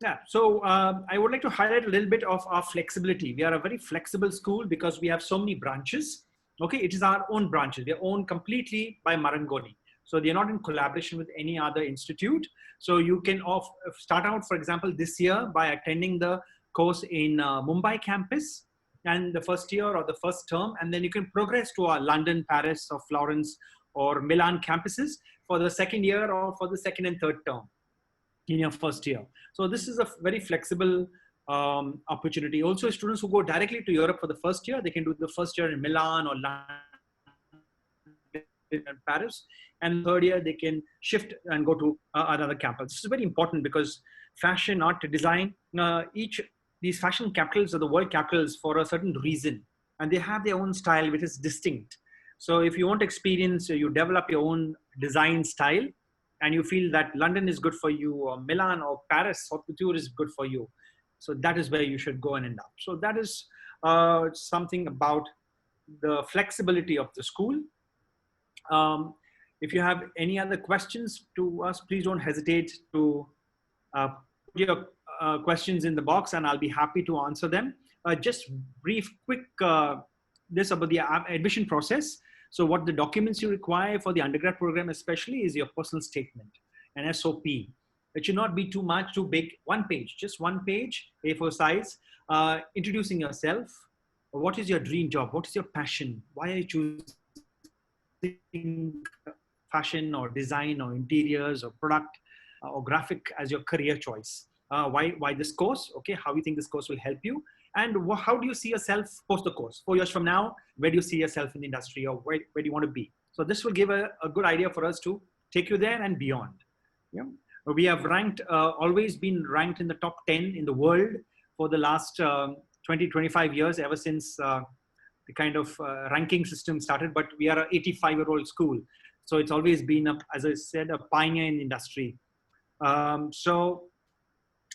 Yeah, so I would like to highlight a little bit of our flexibility. We are a very flexible school because we have so many branches. Okay, it is our own branches. They're owned completely by Marangoni. So they're not in collaboration with any other institute. So you can start out, for example, this year by attending the course in Mumbai campus and the first year or the first term. And then you can progress to our London, Paris, or Florence, or Milan campuses for the second year or for the second and third term in your first year. So this is a very flexible opportunity. Also, students who go directly to Europe for the first year, they can do the first year in Milan or London and Paris, and third year they can shift and go to another campus. This is very important because fashion, art, design, these fashion capitals are the world capitals for a certain reason, and they have their own style which is distinct. So if you want to experience, you develop your own design style, and you feel that London is good for you, or Milan or Paris, haute couture is good for you. So that is where you should go and end up. So that is something about the flexibility of the school. If you have any other questions to us, please don't hesitate to put your questions in the box and I'll be happy to answer them. Just brief, quick, this about the admission process. So what the documents you require for the undergrad program especially is your personal statement, an SOP. It should not be too much, too big. One page, just one page, A4 size, introducing yourself. What is your dream job? What is your passion? Why are you choosing fashion or design or interiors or product or graphic as your career choice? Why this course? Okay, how you think this course will help you? And how do you see yourself post the course? 4 years from now, where do you see yourself in the industry, or where do you want to be? So this will give a good idea for us to take you there and beyond. Yeah. We have ranked, always been ranked in the top 10 in the world for the last 20, 25 years, ever since the kind of ranking system started, but we are an 85-year-old school. So it's always been, as I said, a pioneer in the industry. So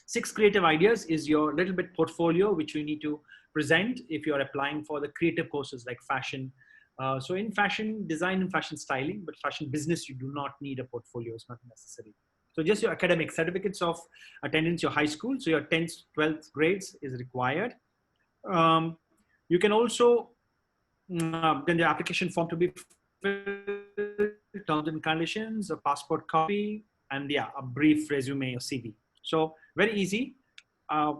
6 creative ideas is your little bit portfolio, which you need to present if you're applying for the creative courses like fashion. So in fashion design and fashion styling, but fashion business, you do not need a portfolio, it's not necessary. So just your academic certificates of attendance, your high school, so your 10th, 12th grades is required. You can also, then the application form to be filled, terms and conditions, a passport copy, and yeah, a brief resume or CV. So very easy.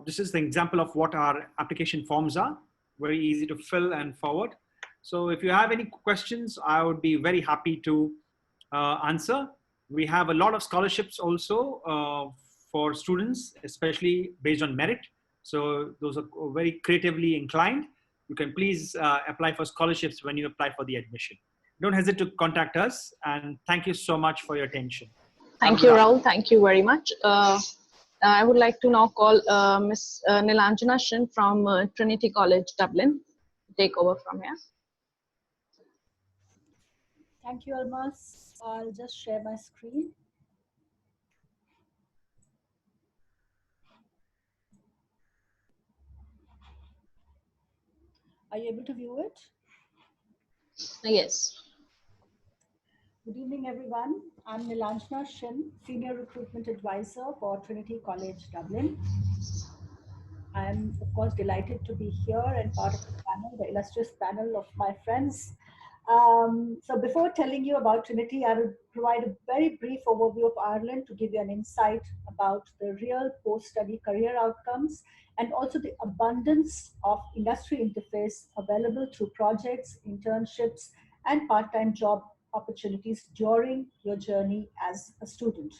This is the example of what our application forms are. Very easy to fill and forward. So if you have any questions, I would be very happy to answer. We have a lot of scholarships also for students, especially based on merit. So those are very creatively inclined. You can please apply for scholarships when you apply for the admission. don't hesitate to contact us. And thank you so much for your attention. Thank you, Rahul. Thank you very much. I would like to now call Ms. Nilanjana Shin from Trinity College, Dublin, to take over from here. Thank you, Almas. I'll just share my screen. Are you able to view it? Yes. Good evening, everyone. I'm Nilanjana Shin, Senior Recruitment Advisor for Trinity College, Dublin. I am, of course, delighted to be here and part of the panel, the illustrious panel of my friends. So before telling you about Trinity, I will provide a very brief overview of Ireland to give you an insight about the real post-study career outcomes and also the abundance of industry interface available through projects, internships, and part-time job opportunities during your journey as a student.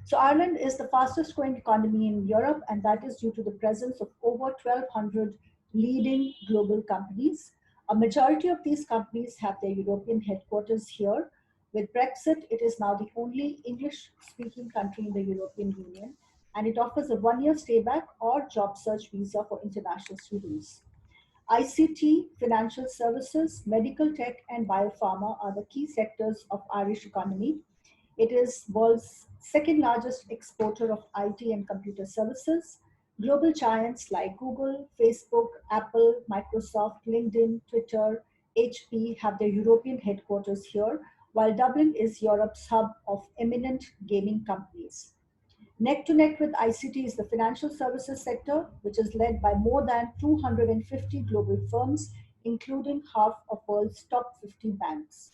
So Ireland is the fastest growing economy in Europe, and that is due to the presence of over 1,200 leading global companies. A majority of these companies have their European headquarters here. With Brexit, it is now the only English-speaking country in the European Union, and it offers a one-year stayback or job search visa for international students. ICT, financial services, medical tech, and biopharma are the key sectors of Irish economy. It is world's second largest exporter of IT and computer services. Global giants like Google, Facebook, Apple, Microsoft, LinkedIn, Twitter, HP have their European headquarters here, while Dublin is Europe's hub of eminent gaming companies. Neck to neck with ICT is the financial services sector, which is led by more than 250 global firms, including half of world's top 50 banks.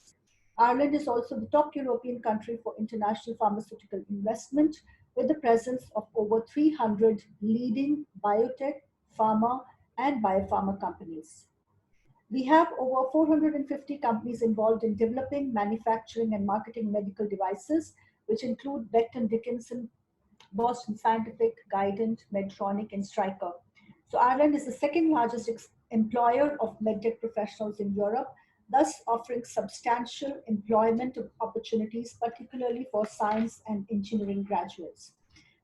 Ireland is also the top European country for international pharmaceutical investment, with the presence of over 300 leading biotech, pharma, and biopharma companies. We have over 450 companies involved in developing, manufacturing, and marketing medical devices, which include Becton Dickinson, Boston Scientific, Guidant, Medtronic, and Stryker. So Ireland is the second largest employer of medtech professionals in Europe, thus offering substantial employment opportunities, particularly for science and engineering graduates.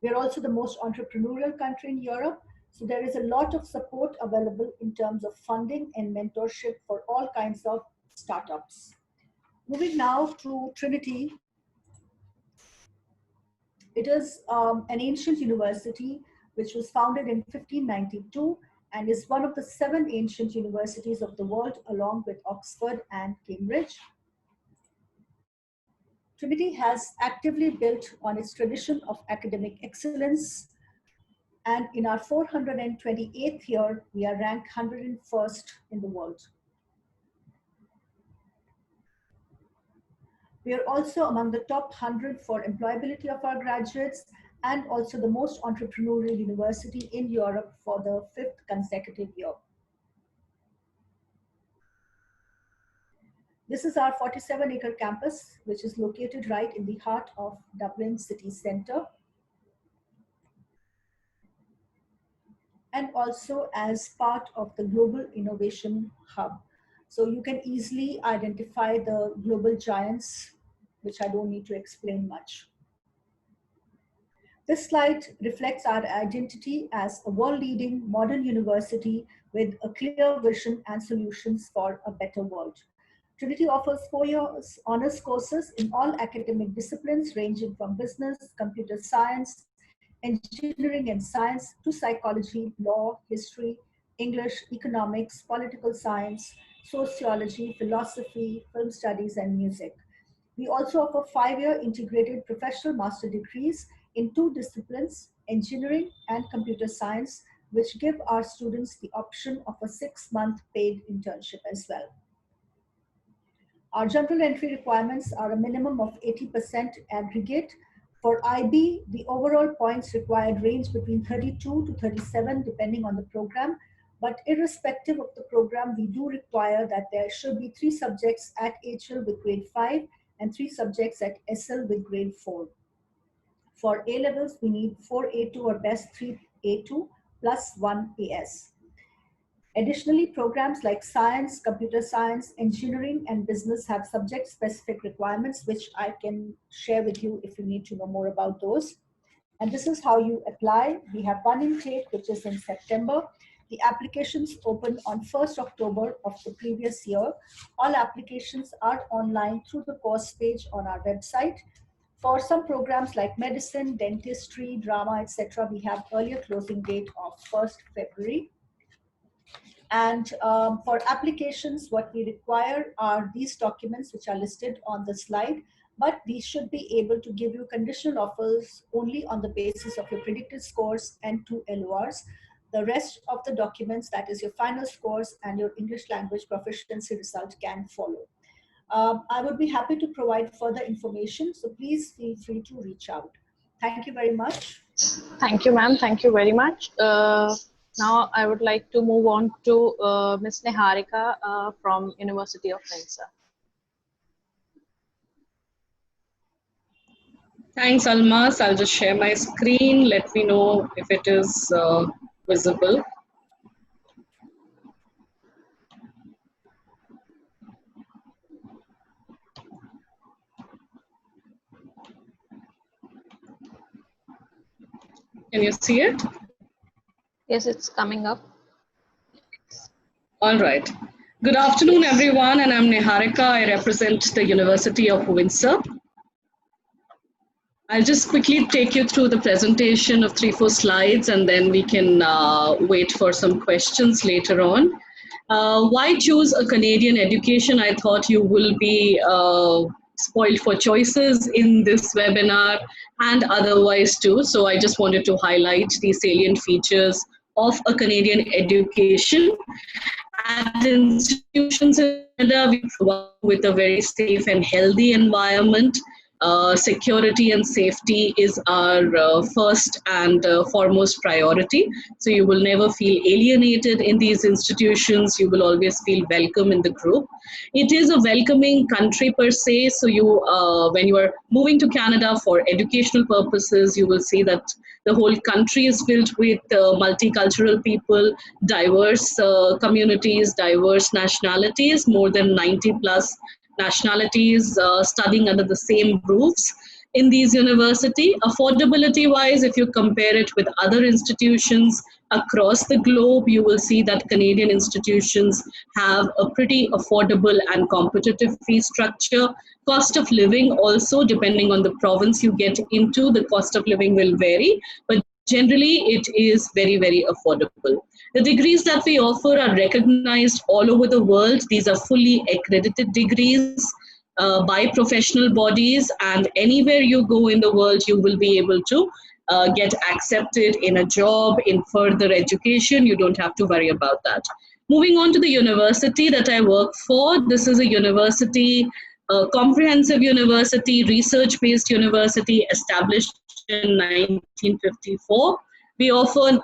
We are also the most entrepreneurial country in Europe, so there is a lot of support available in terms of funding and mentorship for all kinds of startups. Moving now to Trinity. It is an ancient university which was founded in 1592 and is one of the 7 ancient universities of the world, along with Oxford and Cambridge. Trinity has actively built on its tradition of academic excellence, and in our 428th year, we are ranked 101st in the world. We are also among the top 100 for employability of our graduates, and also the most entrepreneurial university in Europe for the 5th consecutive year. This is our 47-acre campus, which is located right in the heart of Dublin city centre, and also as part of the Global Innovation Hub. So you can easily identify the global giants, which I don't need to explain much. This slide reflects our identity as a world-leading modern university with a clear vision and solutions for a better world. Trinity offers 4 years honors courses in all academic disciplines ranging from business, computer science, engineering and science to psychology, law, history, English, economics, political science, sociology, philosophy, film studies, and music. We also offer 5-year integrated professional master degrees in 2 disciplines, engineering and computer science, which give our students the option of a 6-month paid internship as well. Our general entry requirements are a minimum of 80% aggregate. For IB, the overall points required range between 32 to 37 depending on the program, but irrespective of the program, we do require that there should be 3 subjects at HL with grade 5 and 3 subjects at SL with grade 4. For A levels, we need 4 A2 or best 3 A2 plus 1 AS. Additionally, programs like science, computer science, engineering, and business have subject-specific requirements, which I can share with you if you need to know more about those. And this is how you apply. We have one intake, which is in September. The applications open on 1st October of the previous year. All applications are online through the course page on our website. For some programs like medicine, dentistry, drama, etc., we have earlier closing date of 1st February. And for applications, what we require are these documents which are listed on the slide, but we should be able to give you conditional offers only on the basis of your predicted scores and 2 LORs. The rest of the documents, that is your final scores and your English language proficiency result, can follow. I would be happy to provide further information, so please feel free to reach out. Thank you very much. Thank you, ma'am. Thank you very much. Now I would like to move on to Ms. Niharika from University of Windsor. Thanks, Almas. I'll just share my screen. Let me know if it is visible. Can you see it? Yes, it's coming up. All right. Good afternoon, everyone, and I'm Niharika. I represent the University of Windsor. I'll just quickly take you through the presentation of 3-4 slides, and then we can wait for some questions later on. Why choose a Canadian education? I thought you will be spoiled for choices in this webinar and otherwise too. So I just wanted to highlight the salient features of a Canadian education. At institutions in Canada, we provide with a very safe and healthy environment. Security and safety is our first and foremost priority. So you will never feel alienated in these institutions. You will always feel welcome in the group. It is a welcoming country per se. So you, when you are moving to Canada for educational purposes, you will see that the whole country is filled with multicultural people, diverse communities, diverse nationalities, more than 90 plus nationalities studying under the same roofs in these universities. Affordability wise, if you compare it with other institutions across the globe, you will see that Canadian institutions have a pretty affordable and competitive fee structure. Cost of living also, depending on the province you get into, the cost of living will vary, but generally it is very, very affordable. The degrees that we offer are recognized all over the world. These are fully accredited degrees by professional bodies, and anywhere you go in the world, you will be able to get accepted in a job, in further education. You don't have to worry about that. Moving on to the university that I work for, this is a university, a comprehensive university, research-based university established in 1954. We offer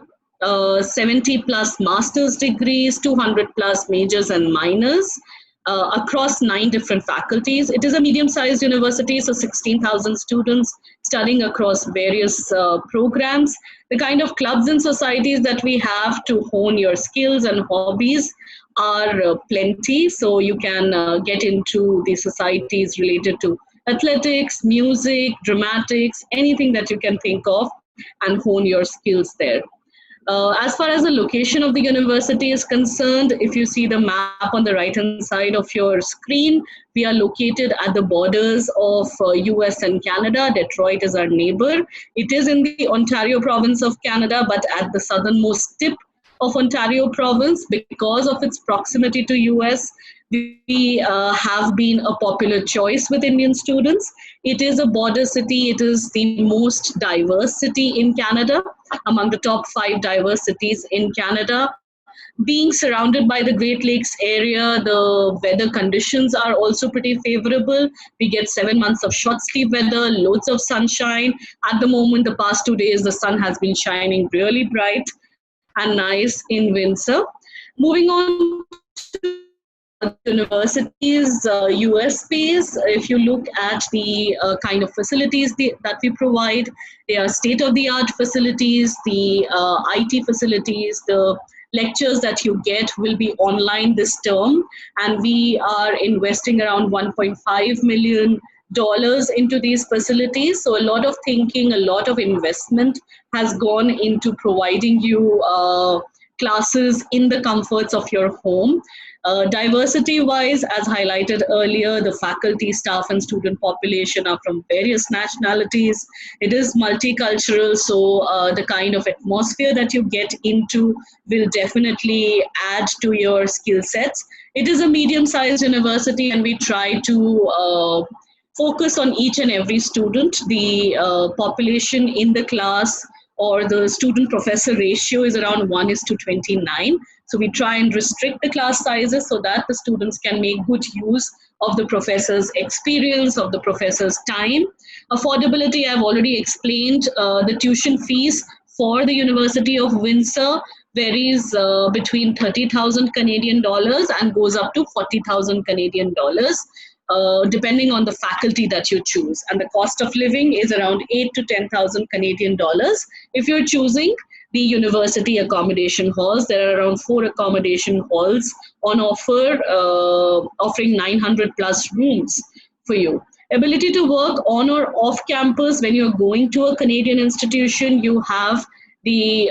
70 plus master's degrees, 200 plus majors and minors across 9 different faculties. It is a medium-sized university, so 16,000 students studying across various programs. The kind of clubs and societies that we have to hone your skills and hobbies are plenty. So you can get into the societies related to athletics, music, dramatics, anything that you can think of, and hone your skills there. As far as the location of the university is concerned, if you see the map on the right-hand side of your screen, we are located at the borders of US and Canada. Detroit is our neighbor. It is in the Ontario province of Canada, but at the southernmost tip of Ontario province. Because of its proximity to US, we have been a popular choice with Indian students. It is a border city. It is the most diverse city in Canada, among the top 5 diverse cities in Canada. Being surrounded by the Great Lakes area, the weather conditions are also pretty favorable. We get 7 months of short sleeve weather, loads of sunshine. At the moment, the past 2 days, the sun has been shining really bright and nice in Windsor. Moving on to universities, USPs, if you look at the kind of facilities that we provide, they are state-of-the-art facilities, the IT facilities, the lectures that you get will be online this term, and we are investing around $1.5 million into these facilities. So a lot of thinking, a lot of investment has gone into providing you classes in the comforts of your home. Diversity-wise, as highlighted earlier, the faculty, staff, and student population are from various nationalities. It is multicultural, so the kind of atmosphere that you get into will definitely add to your skill sets. It is a medium-sized university, and we try to focus on each and every student. The population in the class or the student-professor ratio is around 1:29. So we try and restrict the class sizes so that the students can make good use of the professor's experience, of the professor's time. Affordability, I've already explained. The tuition fees for the University of Windsor varies between 30,000 Canadian dollars and goes up to 40,000 Canadian dollars. Depending on the faculty that you choose. And the cost of living is around 8,000 to 10,000 Canadian dollars. If you're choosing the university accommodation halls, there are around 4 accommodation halls on offer, offering 900 plus rooms for you. Ability to work on or off campus. When you're going to a Canadian institution, you have the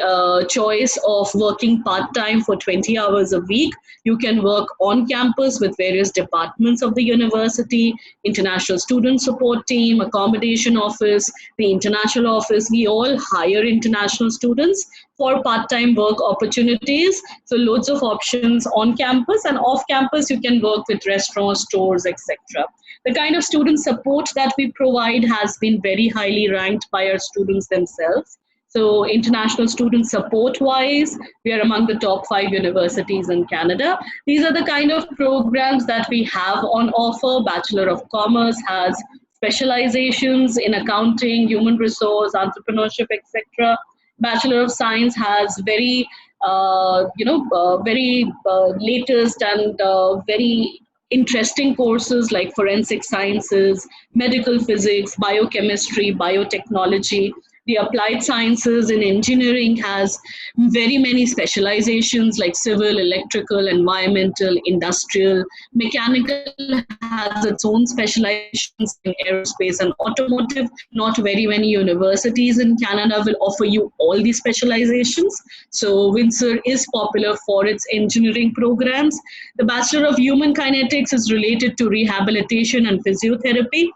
choice of working part-time for 20 hours a week. You can work on campus with various departments of the university, international student support team, accommodation office, the international office. We all hire international students for part-time work opportunities. So loads of options on campus, and off campus you can work with restaurants, stores, etc. The kind of student support that we provide has been very highly ranked by our students themselves. So international student support-wise, we are among the top 5 universities in Canada. These are the kind of programs that we have on offer. Bachelor of Commerce has specializations in accounting, human resource, entrepreneurship, etc. Bachelor of Science has very, latest and very interesting courses like forensic sciences, medical physics, biochemistry, biotechnology. The applied sciences in engineering has very many specializations like civil, electrical, environmental, industrial. Mechanical has its own specializations in aerospace and automotive. Not very many universities in Canada will offer you all these specializations. So Windsor is popular for its engineering programs. The Bachelor of Human Kinetics is related to rehabilitation and physiotherapy.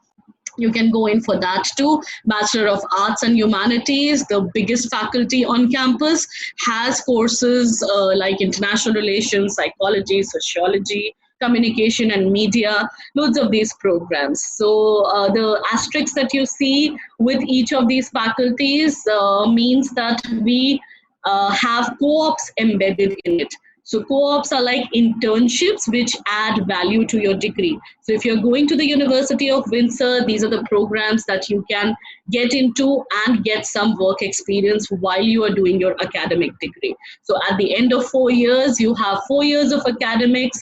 You can go in for that too. Bachelor of Arts and Humanities, the biggest faculty on campus, has courses like international relations, psychology, sociology, communication and media, loads of these programs. So the asterisks that you see with each of these faculties means that we have co-ops embedded in it. So co-ops are like internships which add value to your degree. So if you're going to the University of Windsor, these are the programs that you can get into and get some work experience while you are doing your academic degree. So at the end of 4 years, you have 4 years of academics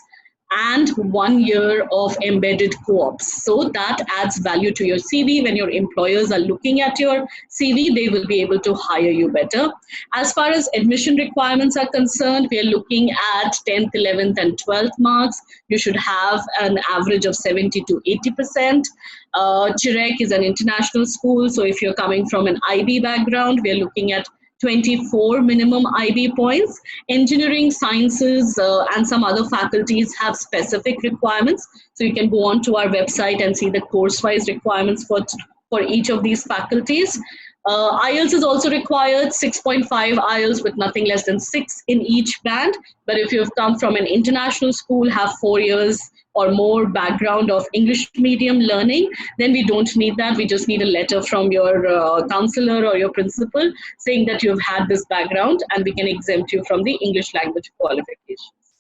and 1 year of embedded co-ops. So that adds value to your CV. When your employers are looking at your CV, they will be able to hire you better. As far as admission requirements are concerned, we are looking at 10th, 11th, and 12th marks. You should have an average of 70 to 80%. Chirec is an international school, so if you're coming from an IB background, we are looking at 24 minimum IB points. Engineering, sciences, and some other faculties have specific requirements. So you can go on to our website and see the course-wise requirements for each of these faculties. IELTS is also required, 6.5 IELTS with nothing less than 6 in each band. But if you've come from an international school, have 4 years or more background of English medium learning, then we don't need that. We just need a letter from your counselor or your principal saying that you've had this background, and we can exempt you from the English language qualifications.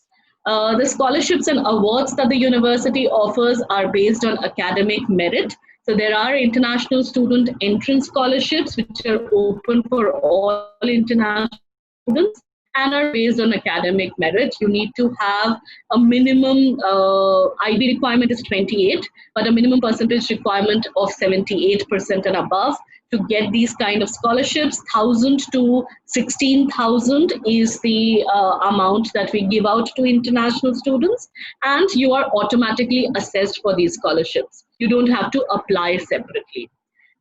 The scholarships and awards that the university offers are based on academic merit. So there are international student entrance scholarships which are open for all international students and are based on academic merit. You need to have a minimum, IB requirement is 28, but a minimum percentage requirement of 78% and above. to get these kind of scholarships. 1,000 to 16,000 is the amount that we give out to international students, and you are automatically assessed for these scholarships. You don't have to apply separately.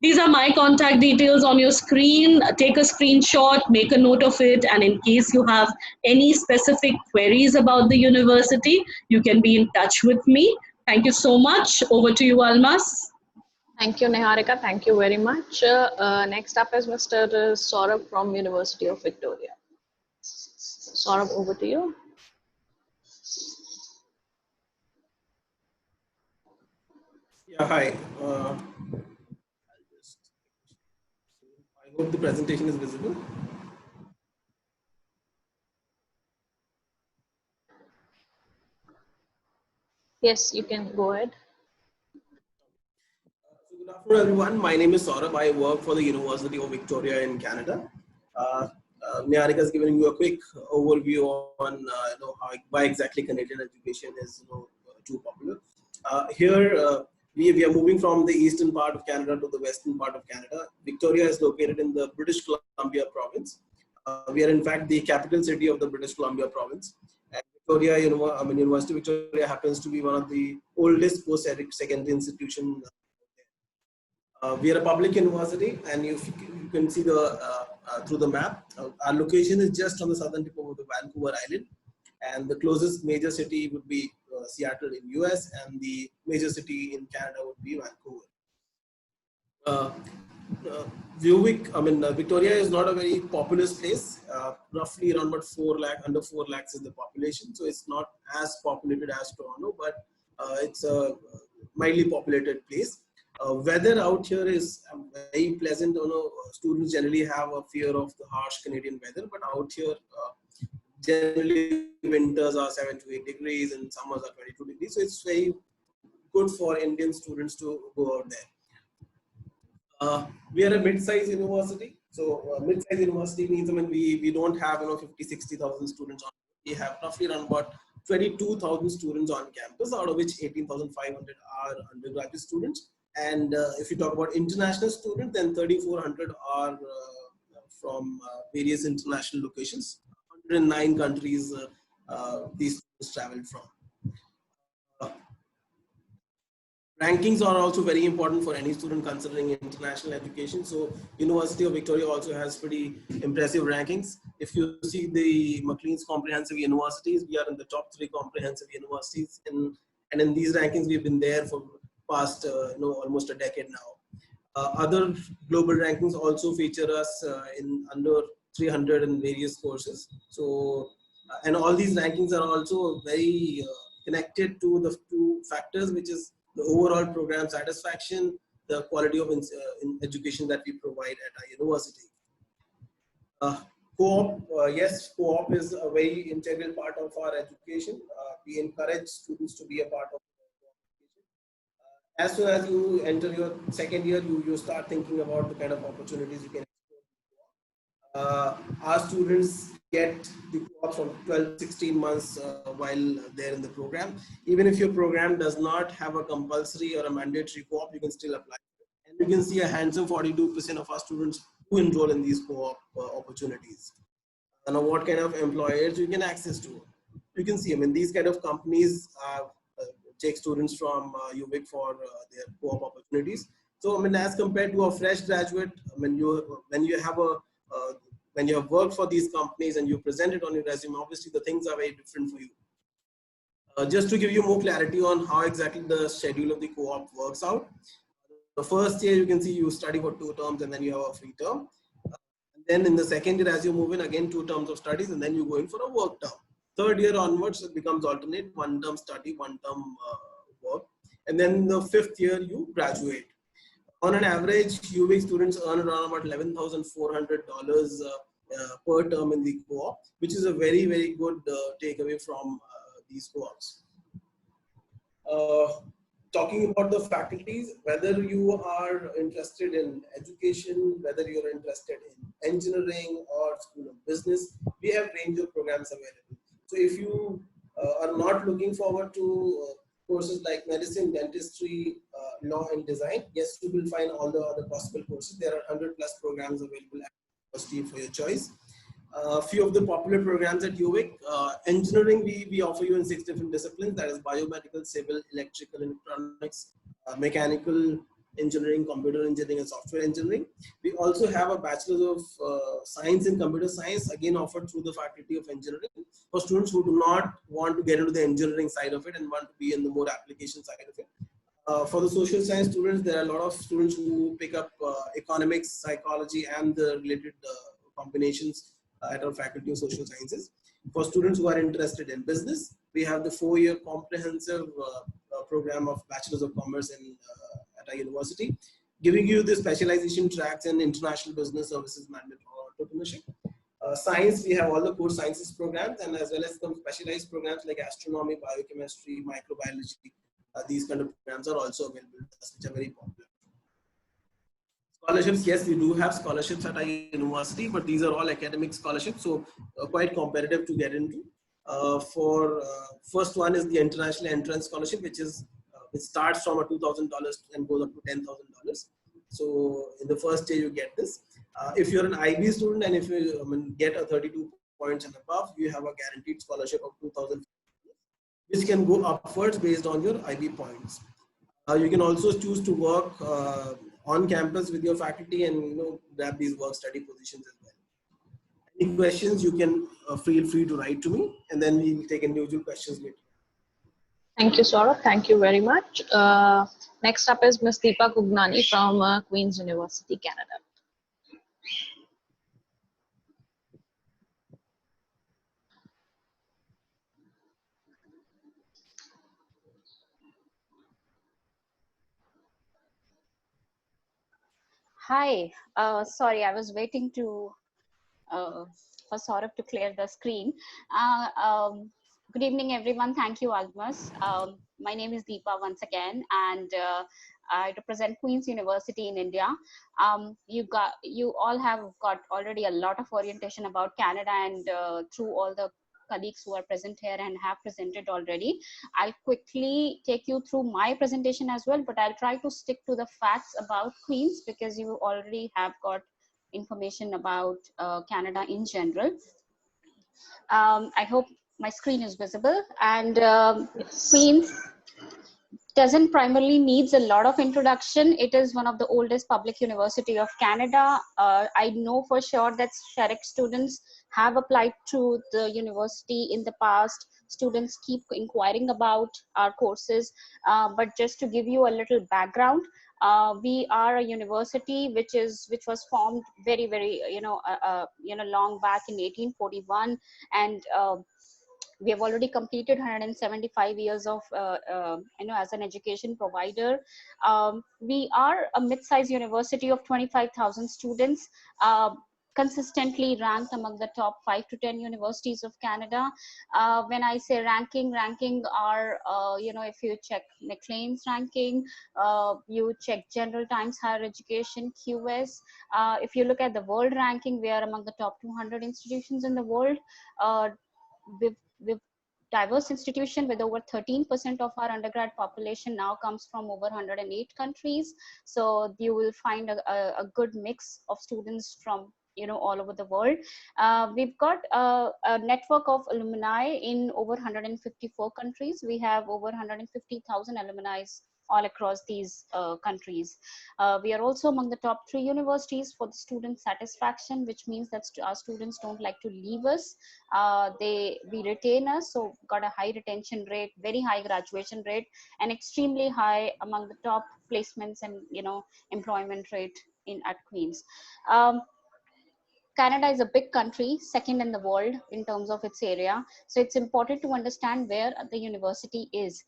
These are my contact details on your screen. Take a screenshot, make a note of it, and in case you have any specific queries about the university, you can be in touch with me. Thank you so much. Over to you, Almas. Thank you, Niharika. Thank you very much. Next up is Mr. Saurabh from University of Victoria. Saurabh, over to you. Yeah, hi. I hope the presentation is visible. Yes, you can go ahead. Good afternoon, everyone. My name is Saurabh. I work for the University of Victoria in Canada. Niharika has given you a quick overview on why exactly Canadian education is too popular. Here, we are moving from the eastern part of Canada to the western part of Canada. Victoria is located in the British Columbia province. We are in fact the capital city of the British Columbia province. And Victoria, University of Victoria happens to be one of the oldest post-secondary institutions. We are a public university, and you can see through the map. Our location is just on the southern tip of the Vancouver Island, and the closest major city would be Seattle in US, and the major city in Canada would be Vancouver. Victoria is not a very populous place. Roughly around about 4 lakh, under 4 lakhs is the population. So it's not as populated as Toronto, but it's a mildly populated place. Weather out here is very pleasant. Students generally have a fear of the harsh Canadian weather, but out here, generally winters are 7 to 8 degrees and summers are 22 degrees. So it's very good for Indian students to go out there. We are a mid-sized university. So mid-sized university means we don't have 50, 60,000 students on. We have roughly around about 22,000 students on campus, out of which 18,500 are undergraduate students. And if you talk about international students, then 3,400 are from various international locations. 109 countries these students traveled from. Rankings are also very important for any student considering international education. So University of Victoria also has pretty impressive rankings. If you see the Maclean's comprehensive universities, we are in the top 3 comprehensive universities. And in these rankings, we've been there for past almost a decade now. Other global rankings also feature us in under 300 in various courses. So, and all these rankings are also very connected to the 2 factors, which is the overall program satisfaction, the quality of education that we provide at our university. Co-op, yes, co-op is a very integral part of our education. We encourage students to be a part of as soon as you enter your second year, you start thinking about the kind of opportunities you can explore. Our students get the co-op from 12 to 16 months while they're in the program. Even if your program does not have a compulsory or a mandatory co-op, you can still apply. And you can see a handsome 42% of our students who enroll in these co-op opportunities. And what kind of employers you can access to. You can see, these kind of companies take students from UVic for their co-op opportunities. So, as compared to a fresh graduate, when you have worked for these companies and you present it on your resume, obviously the things are very different for you. Just to give you more clarity on how exactly the schedule of the co-op works out. The first year, you can see you study for 2 terms and then you have a free term. And then in the second year, as you move in, again 2 terms of studies, and then you go in for a work term. Third year onwards, it becomes alternate, 1 term study, 1 term work. And then the 5th year, you graduate. On an average, UVic students earn around about $11,400 per term in the co-op, which is a very, very good takeaway from these co-ops. Talking about the faculties, whether you are interested in education, whether you're interested in engineering or school of business, we have range of programs available. So if you are not looking forward to courses like medicine, dentistry, law, and design. Yes, you will find all the other possible courses. There are 100+ programs available at university for your choice. Few of the popular programs at UVic. Engineering, we offer you in 6 different disciplines. That is biomedical, civil, electrical, electronics, mechanical engineering, computer engineering, and software engineering. We also have a Bachelor's of Science in Computer Science, again offered through the Faculty of Engineering, for students who do not want to get into the engineering side of it and want to be in the more application side of it. For the social science students, there are a lot of students who pick up economics, psychology, and the related combinations at our Faculty of Social Sciences. For students who are interested in business, we have the 4-year comprehensive program of Bachelor's of Commerce at our university, giving you the specialization tracks in international business, services, management, or entrepreneurship. Science, we have all the core sciences programs, and as well as some specialized programs like astronomy, biochemistry, microbiology. These kind of programs are also available to us, which are very popular. Scholarships, yes, we do have scholarships at our university, but these are all academic scholarships, so quite competitive to get into. First one is the International Entrance Scholarship, which starts from $2,000 and goes up to $10,000. So in the first year you get this. If you're an IB student and if you get a 32 points and above, you have a guaranteed scholarship of $2,000, which can go upwards based on your IB points. You can also choose to work on campus with your faculty and grab these work study positions as well. Any questions, you can feel free to write to me, and then we will take individual questions later. Thank you, Saurabh. Thank you very much. Next up is Ms. Deepa Kugnani from Queen's University, Canada. Hi, sorry, I was waiting for Saurabh to clear the screen. Good evening, everyone. Thank you, Almas. My name is Deepa once again, and I represent Queen's University in India. You all have got already a lot of orientation about Canada, and through all the colleagues who are present here and have presented already. I'll quickly take you through my presentation as well, but I'll try to stick to the facts about Queen's because you already have got information about Canada in general. I hope my screen is visible, and Queen's doesn't primarily needs a lot of introduction. It is one of the oldest public university of Canada. I know for sure that Chirec students have applied to the university in the past. Students keep inquiring about our courses, but just to give you a little background, we are a university which was formed very long back in 1841, and we have already completed 175 years of as an education provider. We are a mid-sized university of 25,000 students, consistently ranked among the top 5 to 10 universities of Canada. When I say ranking are if you check Maclean's ranking, you check General Times Higher Education, QS. If you look at the world ranking, we are among the top 200 institutions in the world. We've diverse institution with over 13% of our undergrad population now comes from over 108 countries. So you will find a good mix of students from all over the world. We've got a network of alumni in over 154 countries. We have over 150,000 alumni all across these countries. We are also among the top 3 universities for the student satisfaction, which means that our students don't like to leave us. We retain us, so got a high retention rate, very high graduation rate, and extremely high among the top placements and employment rate at Queen's. Canada is a big country, second in the world in terms of its area. So it's important to understand where the university is.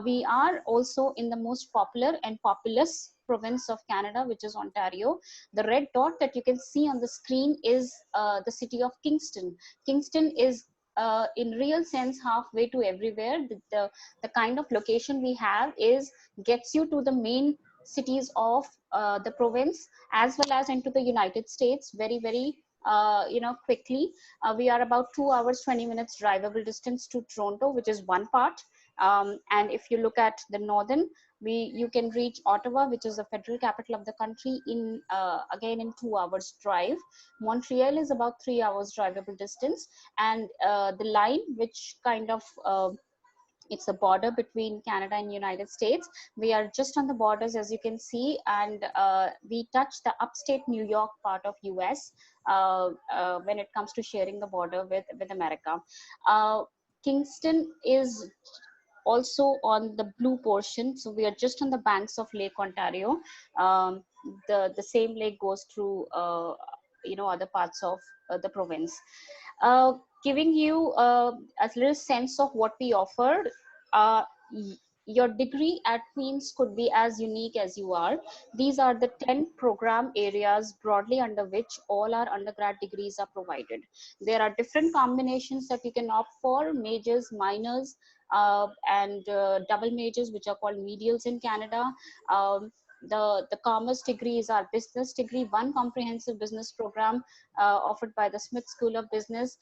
We are also in the most popular and populous province of Canada, which is Ontario. The red dot that you can see on the screen is the city of Kingston. Kingston is in real sense halfway to everywhere. The kind of location we have gets you to the main cities of the province as well as into the United States very quickly. We are about 2 hours 20 minutes drivable distance to Toronto, which is one part, And if you look at the northern, you can reach Ottawa, which is the federal capital of the country, in again in 2 hours drive. Montreal is about 3 hours drivable distance, and the line which kind of it's a border between Canada and United States. We are just on the borders, as you can see, and we touch the upstate New York part of US when it comes to sharing the border with America. Kingston is also on the blue portion, so we are just on the banks of Lake Ontario. The same lake goes through other parts of the province. uh, Giving you a little sense of what we offer. uh, your degree at Queen's could be as unique as you are. These are the 10 program areas broadly under which all our undergrad degrees are provided. There are different combinations that you can opt for: majors, minors, and double majors, which are called medials in Canada. The commerce degree is our business degree, one comprehensive business program offered by the Smith School of Business,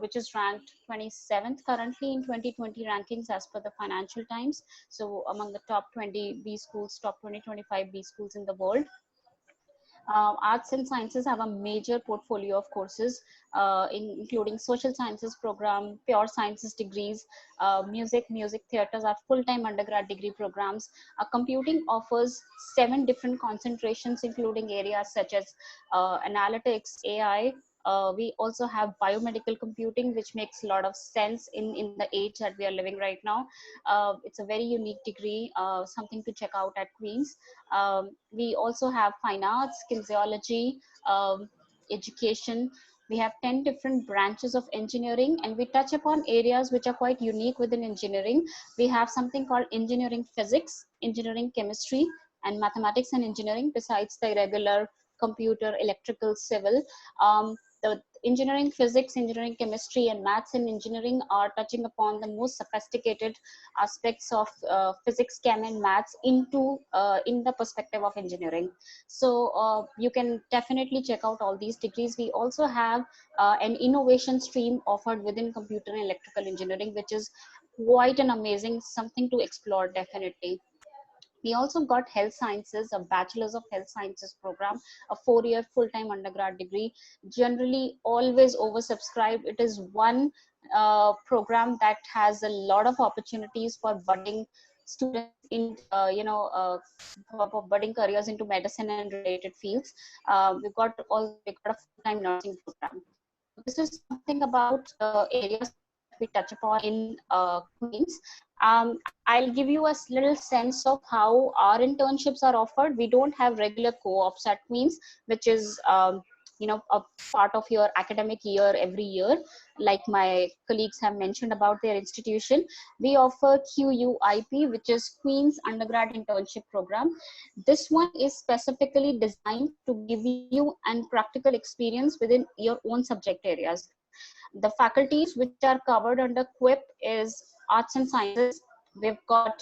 which is ranked 27th currently in 2020 rankings as per the Financial Times. So among the top 20 B schools, top 20-25 B schools in the world. Arts and sciences have a major portfolio of courses, including social sciences program, pure sciences degrees, music theaters are full-time undergrad degree programs. Computing offers 7 different concentrations, including areas such as analytics, AI. We also have biomedical computing, which makes a lot of sense in the age that we are living right now. It's a very unique degree, something to check out at Queen's. We also have fine arts, kinesiology, education. We have 10 different branches of engineering, and we touch upon areas which are quite unique within engineering. We have something called engineering physics, engineering chemistry, and mathematics and engineering, besides the regular computer, electrical, civil. The engineering physics, engineering chemistry, and maths and engineering are touching upon the most sophisticated aspects of physics, chem, and maths in the perspective of engineering. So you can definitely check out all these degrees. We also have an innovation stream offered within computer and electrical engineering, which is quite an amazing something to explore definitely. We also got health sciences, a bachelor's of health sciences program, a 4-year full-time undergrad degree, generally always oversubscribed. It is one program that has a lot of opportunities for budding students in for budding careers into medicine and related fields. We got a full-time nursing program. This is something about areas we touch upon in Queens. I'll give you a little sense of how our internships are offered. We don't have regular co-ops at Queens, which is a part of your academic year every year, like my colleagues have mentioned about their institution. We offer QUIP, which is Queen's Undergrad Internship Program. This one is specifically designed to give you an practical experience within your own subject areas. The faculties which are covered under QUIP is arts and sciences. We've got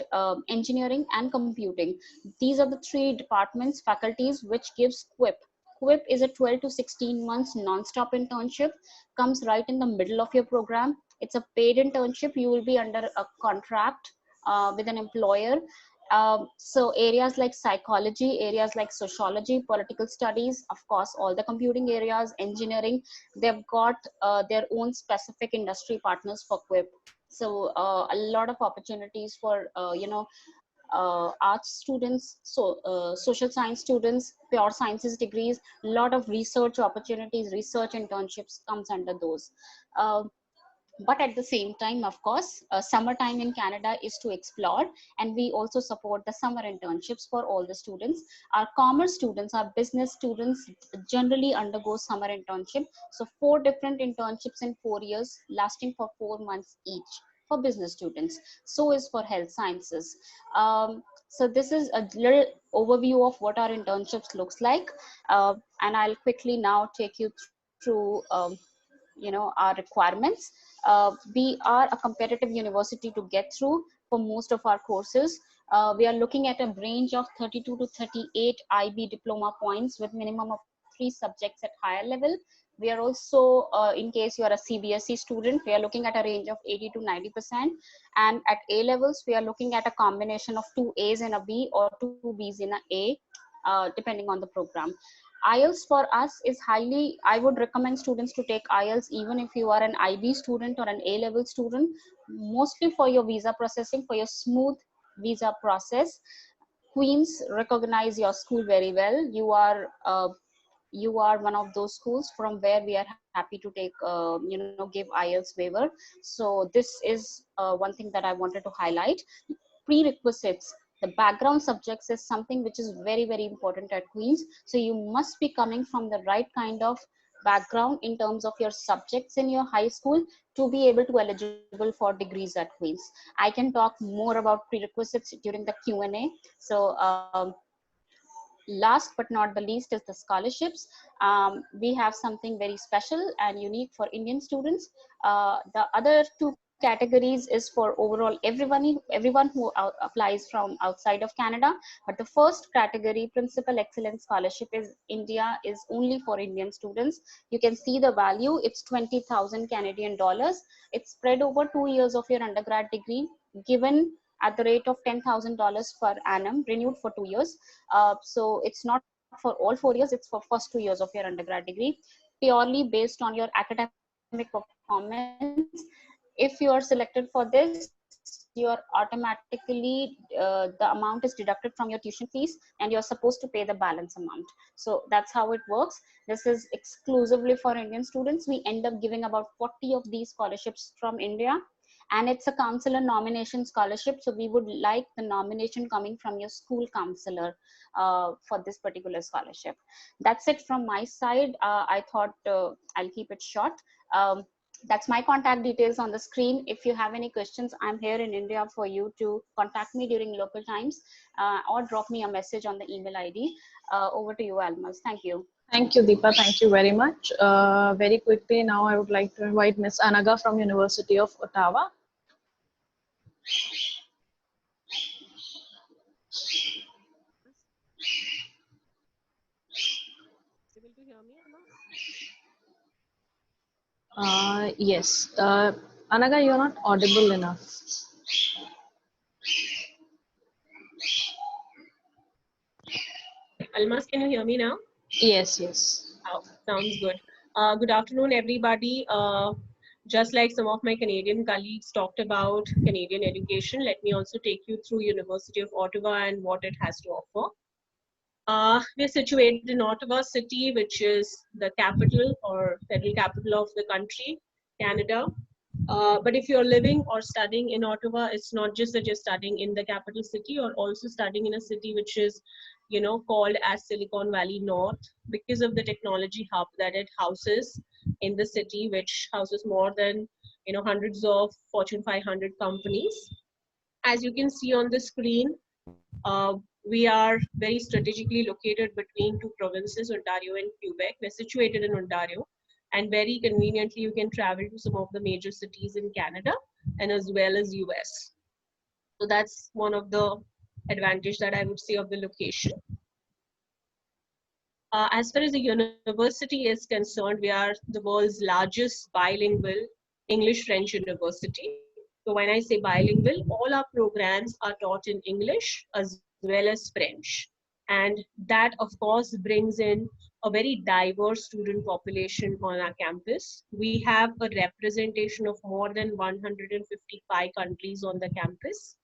engineering and computing. These are the 3 departments, faculties, which gives QUIP. QUIP is a 12 to 16 months non-stop internship, comes right in the middle of your program. It's a paid internship. You will be under a contract with an employer. So areas like psychology, areas like sociology, political studies, of course, all the computing areas, engineering, they've got their own specific industry partners for QUIP. So a lot of opportunities for, arts students, social science students, pure sciences degrees, a lot of research opportunities, research internships comes under those. But at the same time, of course, summertime in Canada is to explore, and we also support the summer internships for all the students. Our commerce students, our business students generally undergo summer internship. So 4 different internships in 4 years, lasting for 4 months each for business students. So is for health sciences. So this is a little overview of what our internships looks like. And I'll quickly now take you through our requirements. We are a competitive university to get through for most of our courses. We are looking at a range of 32 to 38 IB diploma points with minimum of 3 subjects at higher level. We are also, in case you are a CBSE student, we are looking at a range of 80 to 90%. And at A levels, we are looking at a combination of 2 A's and a B or 2 B's in a A, depending on the program. IELTS for us is highly, I would recommend students to take IELTS even if you are an IB student or an A-level student, mostly for your visa processing, for your smooth visa process. Queens recognize your school very well. You are one of those schools from where we are happy to take, give IELTS waiver. So this is one thing that I wanted to highlight. Prerequisites, the background subjects is something which is very, very important at Queen's. So you must be coming from the right kind of background in terms of your subjects in your high school to be able to eligible for degrees at Queen's. I can talk more about prerequisites during the Q&A. So last but not the least is the scholarships. We have something very special and unique for Indian students. The other two categories is for overall everyone who applies from outside of Canada. But the first category, Principal Excellence Scholarship, is India, is only for Indian students. You can see the value. It's 20,000 Canadian dollars. It's spread over 2 years of your undergrad degree, given at the rate of $10,000 per annum, renewed for 2 years. So it's not for all 4 years, it's for first 2 years of your undergrad degree, purely based on your academic performance. If you are selected for this, you are automatically, the amount is deducted from your tuition fees and you're supposed to pay the balance amount. So that's how it works. This is exclusively for Indian students. We end up giving about 40 of these scholarships from India. And it's a counselor nomination scholarship. So we would like the nomination coming from your school counselor for this particular scholarship. That's it from my side. I thought I'll keep it short. That's my contact details on the screen. If you have any questions, I'm here in India for you to contact me during local times or drop me a message on the email ID. Over to you, Almas. Thank you. Thank you, Deepa. Thank you very much. Very quickly, now I would like to invite Ms. Anaga from University of Ottawa. Able to hear me, Anna? Yes. Anaga, you're not audible enough. Almas, can you hear me now? Yes, yes. Oh, sounds good. Good afternoon, everybody. Just like some of my Canadian colleagues talked about Canadian education, let me also take you through University of Ottawa and what it has to offer. We're situated in Ottawa City, which is the capital or federal capital of the country, Canada. But if you're living or studying in Ottawa, it's not just that you're studying in the capital city, or also studying in a city which is, called as Silicon Valley North, because of the technology hub that it houses in the city, which houses more than, hundreds of Fortune 500 companies. As you can see on the screen, we are very strategically located between two provinces, Ontario and Quebec. We're situated in Ontario, and very conveniently you can travel to some of the major cities in Canada and as well as US. So that's one of the advantage that I would say of the location. As far as the university is concerned, we are the world's largest bilingual English-French university. So when I say bilingual, all our programs are taught in English as well as French. And that, of course, brings in a very diverse student population on our campus. We have a representation of more than 155 countries on the campus.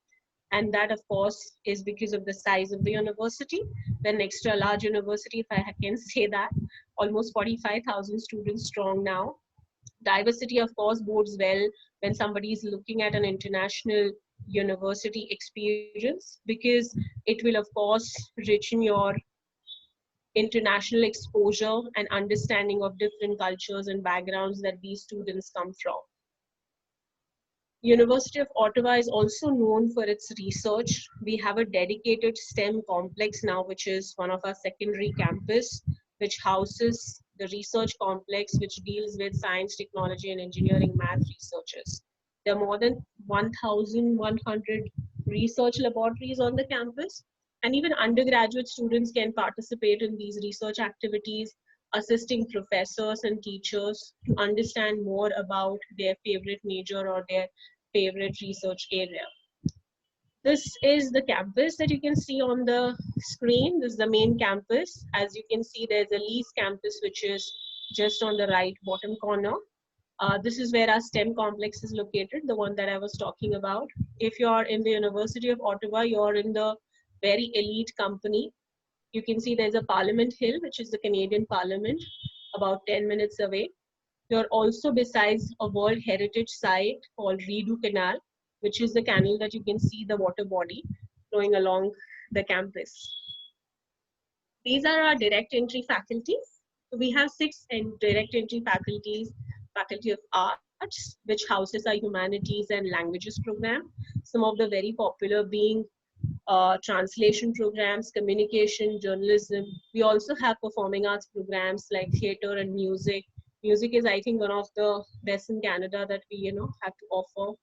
And that, of course, is because of the size of the university. We're an extra large university, if I can say that, almost 45,000 students strong now. Diversity, of course, bodes well when somebody is looking at an international university experience, because it will, of course, richen your international exposure and understanding of different cultures and backgrounds that these students come from. University of Ottawa is also known for its research. We have a dedicated STEM complex now, which is one of our secondary campus, which houses the research complex, which deals with science, technology, and engineering math researchers. There are more than 1,100 research laboratories on the campus, and even undergraduate students can participate in these research activities assisting professors and teachers to understand more about their favorite major or their favorite research area. This is the campus that you can see on the screen. This is the main campus. As you can see, there's a lease campus, which is just on the right bottom corner. This is where our STEM complex is located, the one that I was talking about. If you're in the University of Ottawa, you're in the very elite company. You can see there's a Parliament Hill, which is the Canadian Parliament, about 10 minutes away. You're also besides a World Heritage Site called Redo Canal, which is the canal that you can see the water body flowing along the campus. These are our direct entry faculties. So we have 6 direct entry faculties: Faculty of Arts, which houses our Humanities and Languages program. Some of the very popular being translation programs, communication, journalism. We also have performing arts programs like theater and music. Music is, I think, one of the best in Canada that we, have to offer.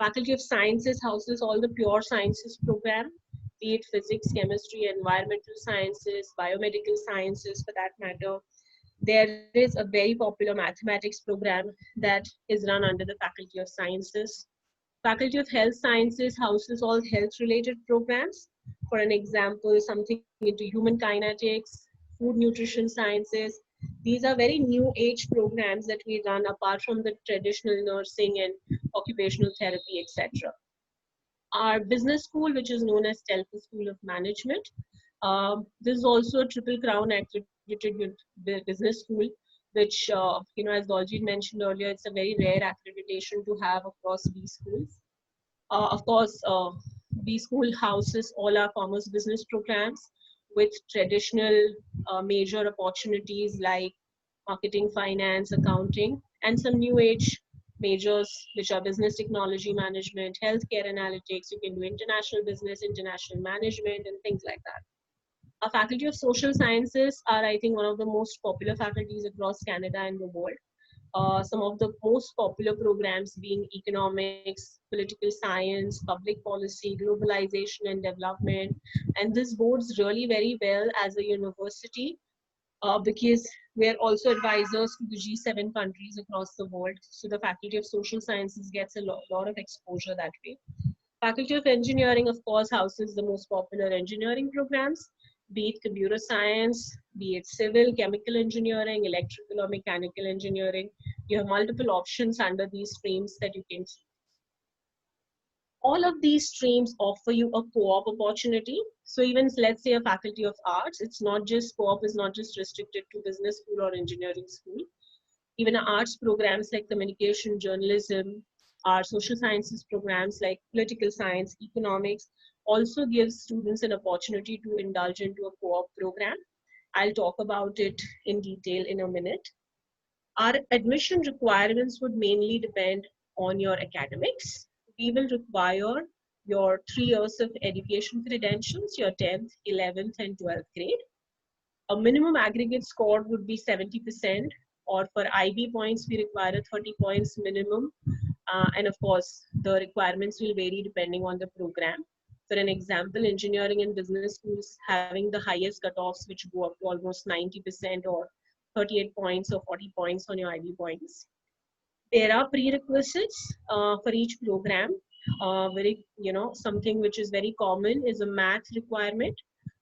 Faculty of Sciences houses all the pure sciences program, be it physics, chemistry, environmental sciences, biomedical sciences for that matter. There is a very popular mathematics program that is run under the Faculty of Sciences. Faculty of Health Sciences houses all health-related programs. For an example, something into human kinetics, food nutrition sciences. These are very new age programs that we run apart from the traditional nursing and occupational therapy, etc. Our business school, which is known as Telco School of Management. This is also a Triple Crown accredited business school, which, as Doljeet mentioned earlier, it's a very rare accreditation to have across B schools. Of course, B school houses all our commerce business programs with traditional major opportunities like marketing, finance, accounting, and some new age majors, which are business technology management, healthcare analytics. You can do international business, international management, and things like that. Our Faculty of Social Sciences are, I think, one of the most popular faculties across Canada and the world. Some of the most popular programs being economics, political science, public policy, globalization and development. And this bodes really very well as a university because we're also advisors to the G7 countries across the world. So the Faculty of Social Sciences gets a lot of exposure that way. Faculty of Engineering, of course, houses the most popular engineering programs, be it computer science, be it civil, chemical engineering, electrical or mechanical engineering. You have multiple options under these streams that you can see. All of these streams offer you a co-op opportunity. So even, let's say, a Faculty of Arts, it's not just co-op is not just restricted to business school or engineering school. Even arts programs like communication, journalism, our social sciences programs like political science, economics, also gives students an opportunity to indulge into a co-op program. I'll talk about it in detail in a minute. Our admission requirements would mainly depend on your academics. We will require your 3 years of education credentials, your 10th, 11th, and 12th grade. A minimum aggregate score would be 70%, or for IB points, we require 30 points minimum. And of course, the requirements will vary depending on the program. For an example, engineering and business schools having the highest cutoffs, which go up to almost 90% or 38 points or 40 points on your IB points. There are prerequisites for each program. Something which is very common is a math requirement.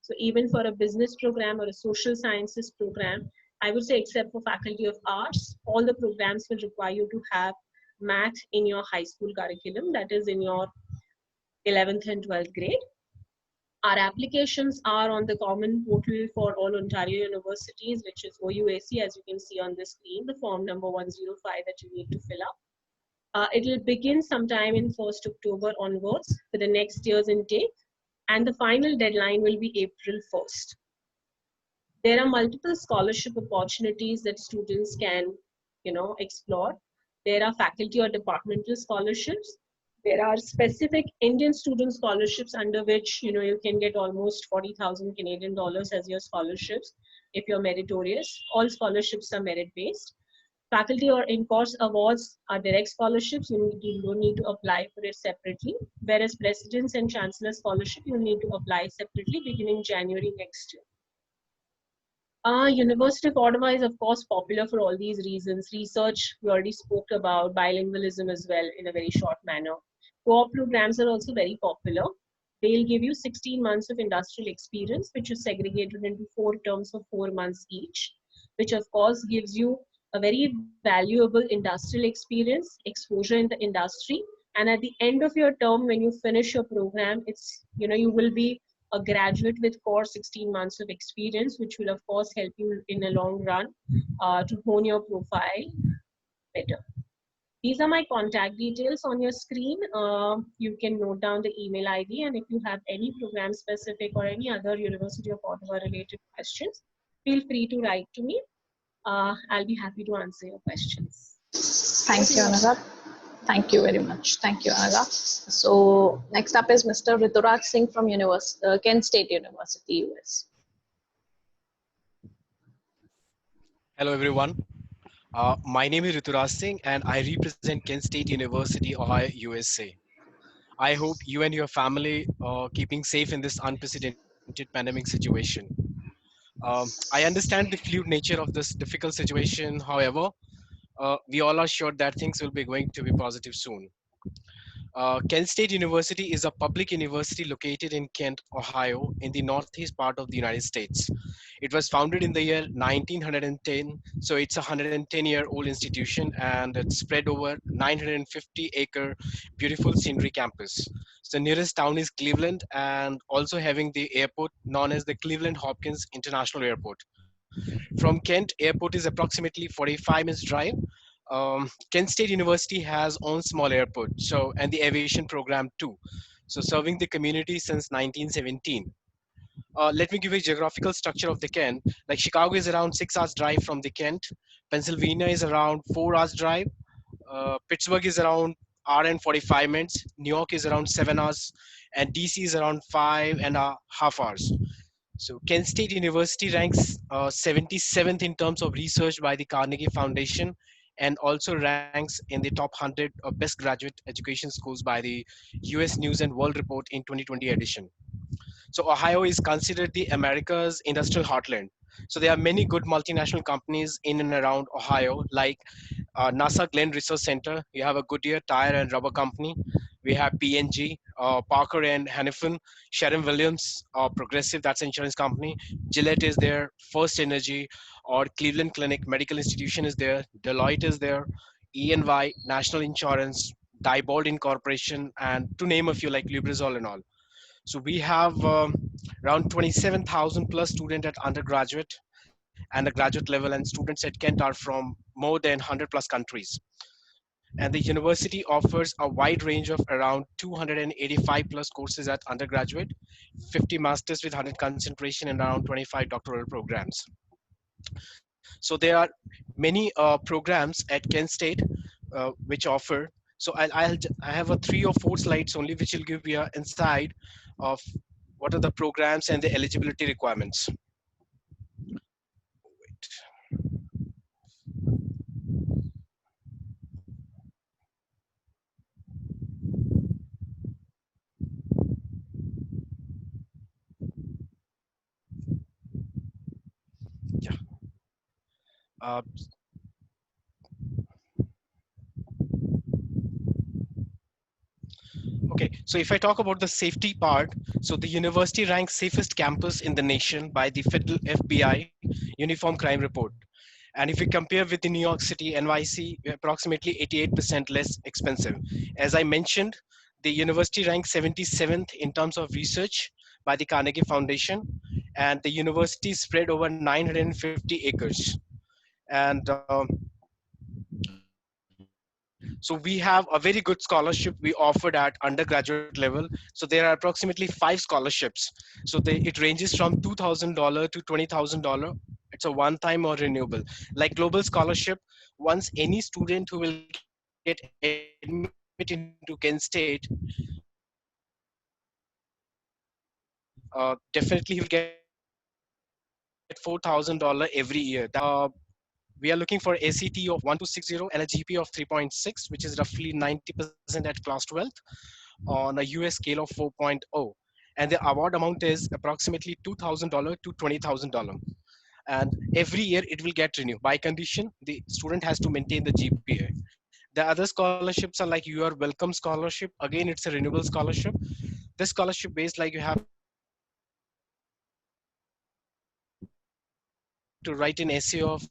So even for a business program or a social sciences program, I would say except for Faculty of Arts, all the programs will require you to have math in your high school curriculum, that is in your 11th and 12th grade. Our applications are on the common portal for all Ontario universities, which is OUAC, as you can see on the screen, the form number 105 that you need to fill up. It will begin sometime in 1st October onwards for the next year's intake, and the final deadline will be April 1st. There are multiple scholarship opportunities that students can, explore. There are faculty or departmental scholarships. There are specific Indian student scholarships under which, you can get almost 40,000 Canadian dollars as your scholarships if you're meritorious. All scholarships are merit-based. Faculty or in-course awards are direct scholarships. You don't need to apply for it separately. Whereas President's and Chancellor Scholarship, you need to apply separately beginning January next year. University of Ottawa is of course popular for all these reasons. Research, we already spoke about bilingualism as well in a very short manner. Co-op programs are also very popular. They'll give you 16 months of industrial experience, which is segregated into 4 terms of 4 months each, which of course gives you a very valuable industrial experience, exposure in the industry. And at the end of your term, when you finish your program, you will be a graduate with core 16 months of experience, which will of course help you in a long run to hone your profile better. These are my contact details on your screen. You can note down the email ID, and if you have any program specific or any other University of Ottawa related questions, feel free to write to me. I'll be happy to answer your questions. Thank you, Anurag. Thank you very much. Thank you, Anurag. So next up is Mr. Rituraj Singh from Kent State University, US. Hello, everyone. My name is Rituraj Singh, and I represent Kent State University, Ohio, USA. I hope you and your family are keeping safe in this unprecedented pandemic situation. I understand the fluid nature of this difficult situation. However, we all are sure that things will be going to be positive soon. Kent State University is a public university located in Kent, Ohio, in the northeast part of the United States. It was founded in the year 1910, so it's a 110-year-old institution, and it's spread over 950-acre beautiful scenery campus. So the nearest town is Cleveland, and also having the airport known as the Cleveland Hopkins International Airport. From Kent, airport is approximately 45 minutes drive. Kent State University has own small airport, and the aviation program too. So serving the community since 1917. Let me give you a geographical structure of the Kent. Like Chicago is around 6 hours drive from the Kent. Pennsylvania is around 4 hours drive. Pittsburgh is around hour and 45 minutes. New York is around 7 hours, and DC is around 5.5 hours. So Kent State University ranks 77th in terms of research by the Carnegie Foundation, and also ranks in the top 100 of best graduate education schools by the US News and World Report in 2020 edition. So Ohio is considered the America's industrial heartland. So there are many good multinational companies in and around Ohio, like NASA Glenn Research Center. You have a Goodyear Tire and Rubber Company. We have P&G, Parker and Hannifin, Sharon Williams, Progressive, that's an insurance company. Gillette is there, First Energy, or Cleveland Clinic Medical Institution is there. Deloitte is there, E&Y, National Insurance, Diebold Incorporation, and to name a few like Lubrizol and all. So we have around 27,000 plus students at undergraduate and the graduate level, and students at Kent are from more than 100 plus countries. And the university offers a wide range of around 285 plus courses at undergraduate, 50 masters with 100 concentration, and around 25 doctoral programs. So there are many programs at Kent State which offer. So I have a 3 or 4 slides only, which will give you an insight of what are the programs and the eligibility requirements. Yeah. Okay, so if I talk about the safety part, so the university ranks safest campus in the nation by the federal FBI Uniform Crime Report. And if we compare with the New York City, NYC, we're approximately 88% less expensive. As I mentioned, the university ranks 77th in terms of research by the Carnegie Foundation, and the university is spread over 950 acres. And so we have a very good scholarship we offered at undergraduate level. So there are approximately 5 scholarships. So it ranges from $2,000 to $20,000. It's a one-time or renewable. Like global scholarship, once any student who will get admitted into Kent State, definitely he will get $4,000 every year. We are looking for ACT of 1260 and a GP of 3.6, which is roughly 90% at class 12 on a US scale of 4.0. And the award amount is approximately $2,000 to $20,000. and every year it will get renewed. By condition, the student has to maintain the GPA. The other scholarships are like your welcome scholarship. Again, it's a renewable scholarship. This scholarship based, like, you have to write an essay of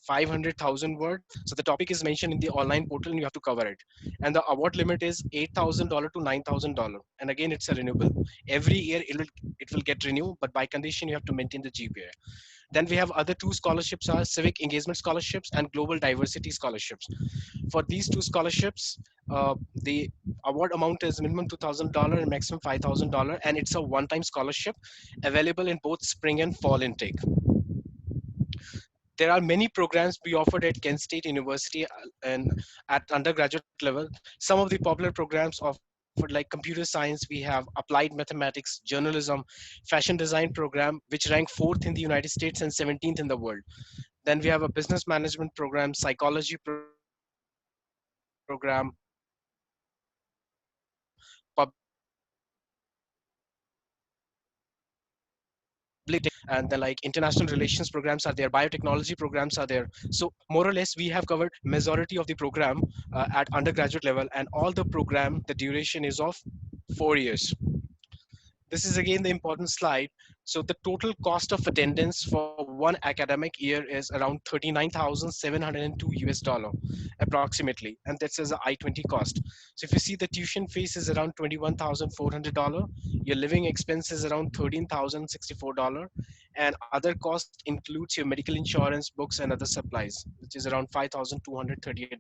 500,000 words. So the topic is mentioned in the online portal and you have to cover it. And the award limit is $8,000 to $9,000. And again, it's a renewable. Every year it will get renewed, but by condition you have to maintain the GPA. Then we have other two scholarships are Civic Engagement Scholarships and Global Diversity Scholarships. For these two scholarships, the award amount is minimum $2,000 and maximum $5,000, and it's a one-time scholarship available in both spring and fall intake. There are many programs we offered at Kent State University and at undergraduate level. Some of the popular programs offered like computer science, we have applied mathematics, journalism, fashion design program, which rank 4th in the United States and 17th in the world. Then we have a business management program, psychology program, public and then like international relations programs are there, biotechnology programs are there. So more or less we have covered majority of the program at undergraduate level, and all the program, the duration is of 4 years. This is again the important slide. So the total cost of attendance for one academic year is around 39,702 US dollar approximately, and that's as a I-20 cost. So if you see, the tuition fees is around $21,400, your living expenses around $13,064, and other cost includes your medical insurance, books, and other supplies, which is around $5,238.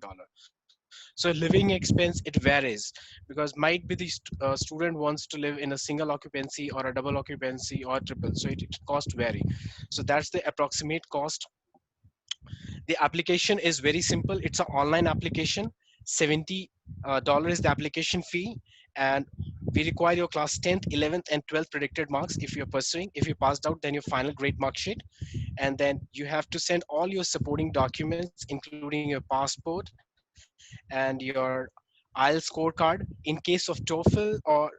So living expense, it varies, because might be the student wants to live in a single occupancy or a double occupancy or triple, so it cost vary. So that's the approximate cost. The application is very simple. It's an online application. $70 is the application fee, and we require your class 10th, 11th, and 12th predicted marks if you're pursuing. If you passed out, then your final grade mark sheet, and then you have to send all your supporting documents, including your passport and your IELTS scorecard. In case of TOEFL or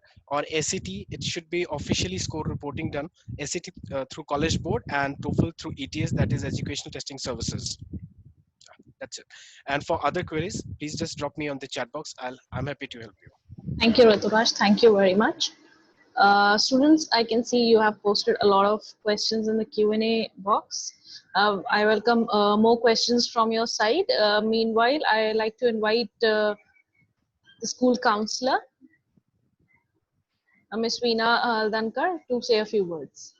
SAT, it should be officially score reporting done. SAT through College Board, and TOEFL through ETS, that is Educational Testing Services. That's it. And for other queries, please just drop me on the chat box. I'm happy to help you. Thank you, Rituraj. Thank you very much. Students, I can see you have posted a lot of questions in the Q&A box. I welcome more questions from your side. Meanwhile, I like to invite the school counselor, Ms. Veena Dankar, to say a few words.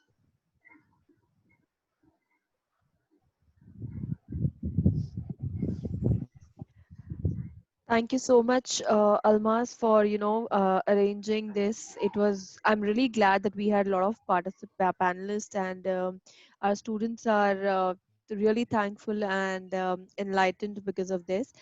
Thank you so much, Almas, for arranging this. I'm really glad that we had a lot of panelists, and our students are really thankful and enlightened because of this.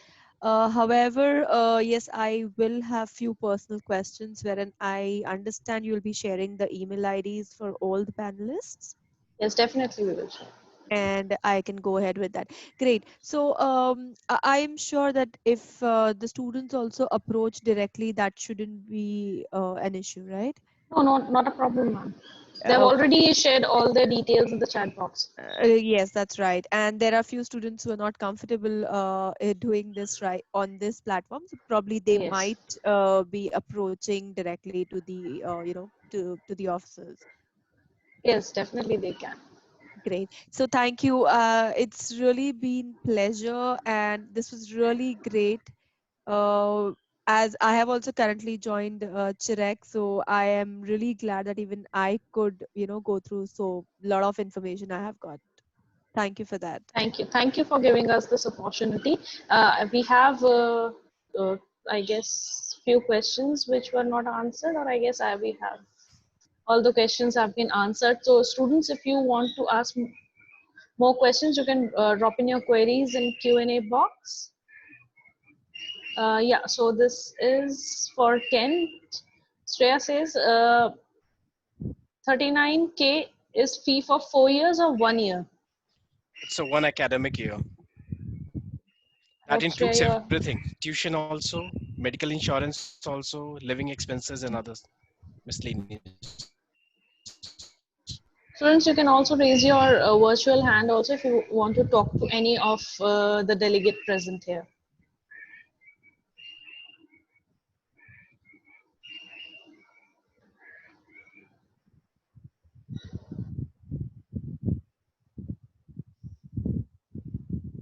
However, yes, I will have few personal questions wherein I understand you'll be sharing the email IDs for all the panelists. Yes, definitely we will share. And I can go ahead with that. Great. So I'm sure that if the students also approach directly, that shouldn't be an issue, right? No, not a problem, ma'am. They've Okay. already shared all their details in the chat box. Yes, that's right. And there are few students who are not comfortable doing this right on this platform. So probably they Yes. might be approaching directly to the to the officers. Yes, definitely they can. Great. So thank you. It's really been pleasure, and this was really great. Uh, as I have also currently joined Chirec, so I am really glad that even I could, go through so lot of information I have got. Thank you for that. Thank you for giving us this opportunity. We have, I guess, few questions which were not answered, or I guess we have all the questions have been answered. So students, if you want to ask more questions, you can drop in your queries in Q&A box. Yeah, so this is for Kent. Shreya says 39K is fee for 4 years or 1 year? It's a one academic year. That includes everything: tuition also, medical insurance also, living expenses, and others miscellaneous. Students, you can also raise your virtual hand also if you want to talk to any of the delegate present here.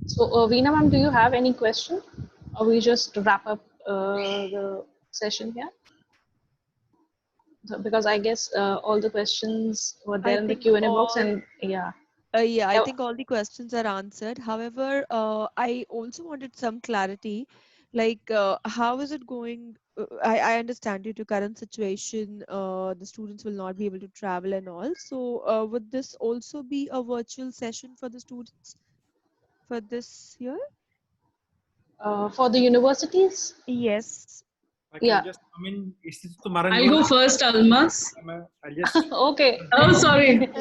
So, Veena ma'am, do you have any question? Or we just wrap up the session here? So, because I guess all the questions were there I in the think Q&A box, all and yeah. yeah, I Yeah. think all the questions are answered. However, I also wanted some clarity, like how is it going? I understand due to current situation, the students will not be able to travel and all. So, would this also be a virtual session for the students for this year? For the universities? Yes. Can I Yeah. just come in? Is this to Maran? I'll go first, Almas. I'll just. Okay. Oh, sorry.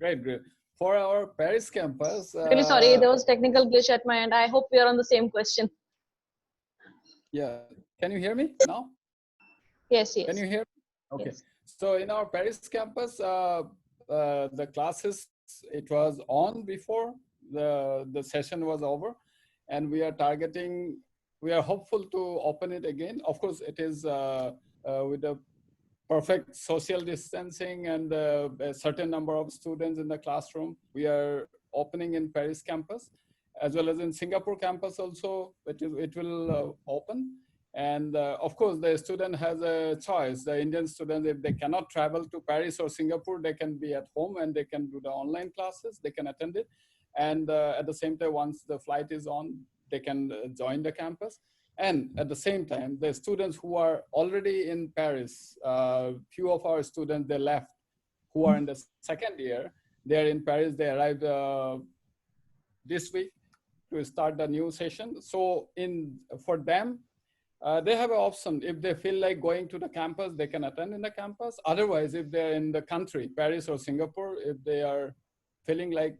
Great, great. For our Paris campus, Really sorry, there was technical glitch at my end. I hope we are on the same question. yeah, can you hear me now? Yes, yes. Can you hear me? Okay. Yes. So in our Paris campus, the classes, it was on before the session was over, and we are targeting, we are hopeful to open it again. Of course, it is with a perfect social distancing and a certain number of students in the classroom. We are opening in Paris campus, as well as in Singapore campus also, it will open. And of course, the student has a choice. The Indian students, if they cannot travel to Paris or Singapore, they can be at home and they can do the online classes, they can attend it. And at the same time, once the flight is on, they can join the campus. And at the same time, the students who are already in Paris, few of our students, they left, who are in the second year, they're in Paris, they arrived this week to start the new session. So for them, they have an option. If they feel like going to the campus, they can attend in the campus. Otherwise, if they're in the country, Paris or Singapore, if they are feeling like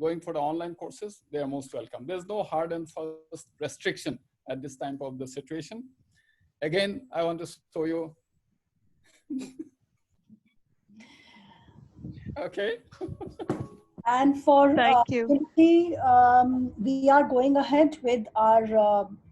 going for the online courses, they are most welcome. There's no hard and fast restriction at this time of the situation. Again, I want to show you. Okay. And for Thank you. we are going ahead with our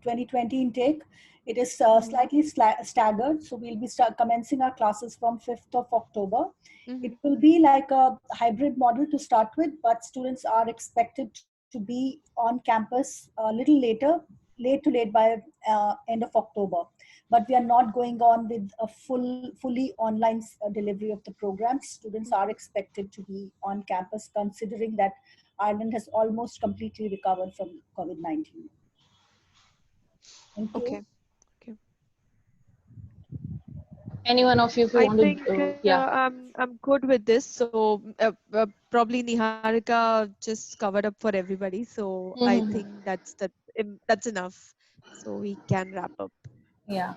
2020 intake. It is slightly staggered. So we'll be commencing our classes from 5th of October. It will be like a hybrid model to start with, but students are expected to be on campus a little later, late by end of October. But we are not going on with a fully online delivery of the programs. Students are expected to be on campus, considering that Ireland has almost completely recovered from COVID-19. Thank you. Okay. Any one of you, if you I want think to, yeah. I'm good with this. So probably Niharika just covered up for everybody. So I think that's enough. So we can wrap up. Yeah.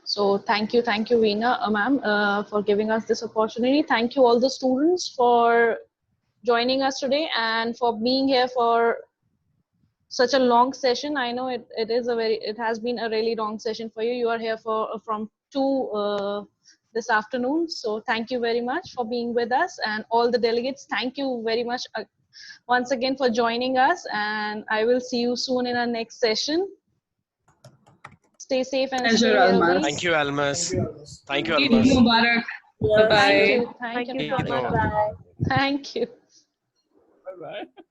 So thank you, Veena, ma'am, for giving us this opportunity. Thank you all the students for joining us today and for being here for such a long session. I know it has been a really long session for you. You are here from 2 this afternoon. So thank you very much for being with us, and all the delegates, thank you very much once again for joining us, and I will see you soon in our next session. Stay safe and Pleasure, stay healthy. Thank you, Almas. Thank you, Eid Almas. Mubarak. Bye-bye. Thank you so much. Mubarak. Thank you. Bye-bye.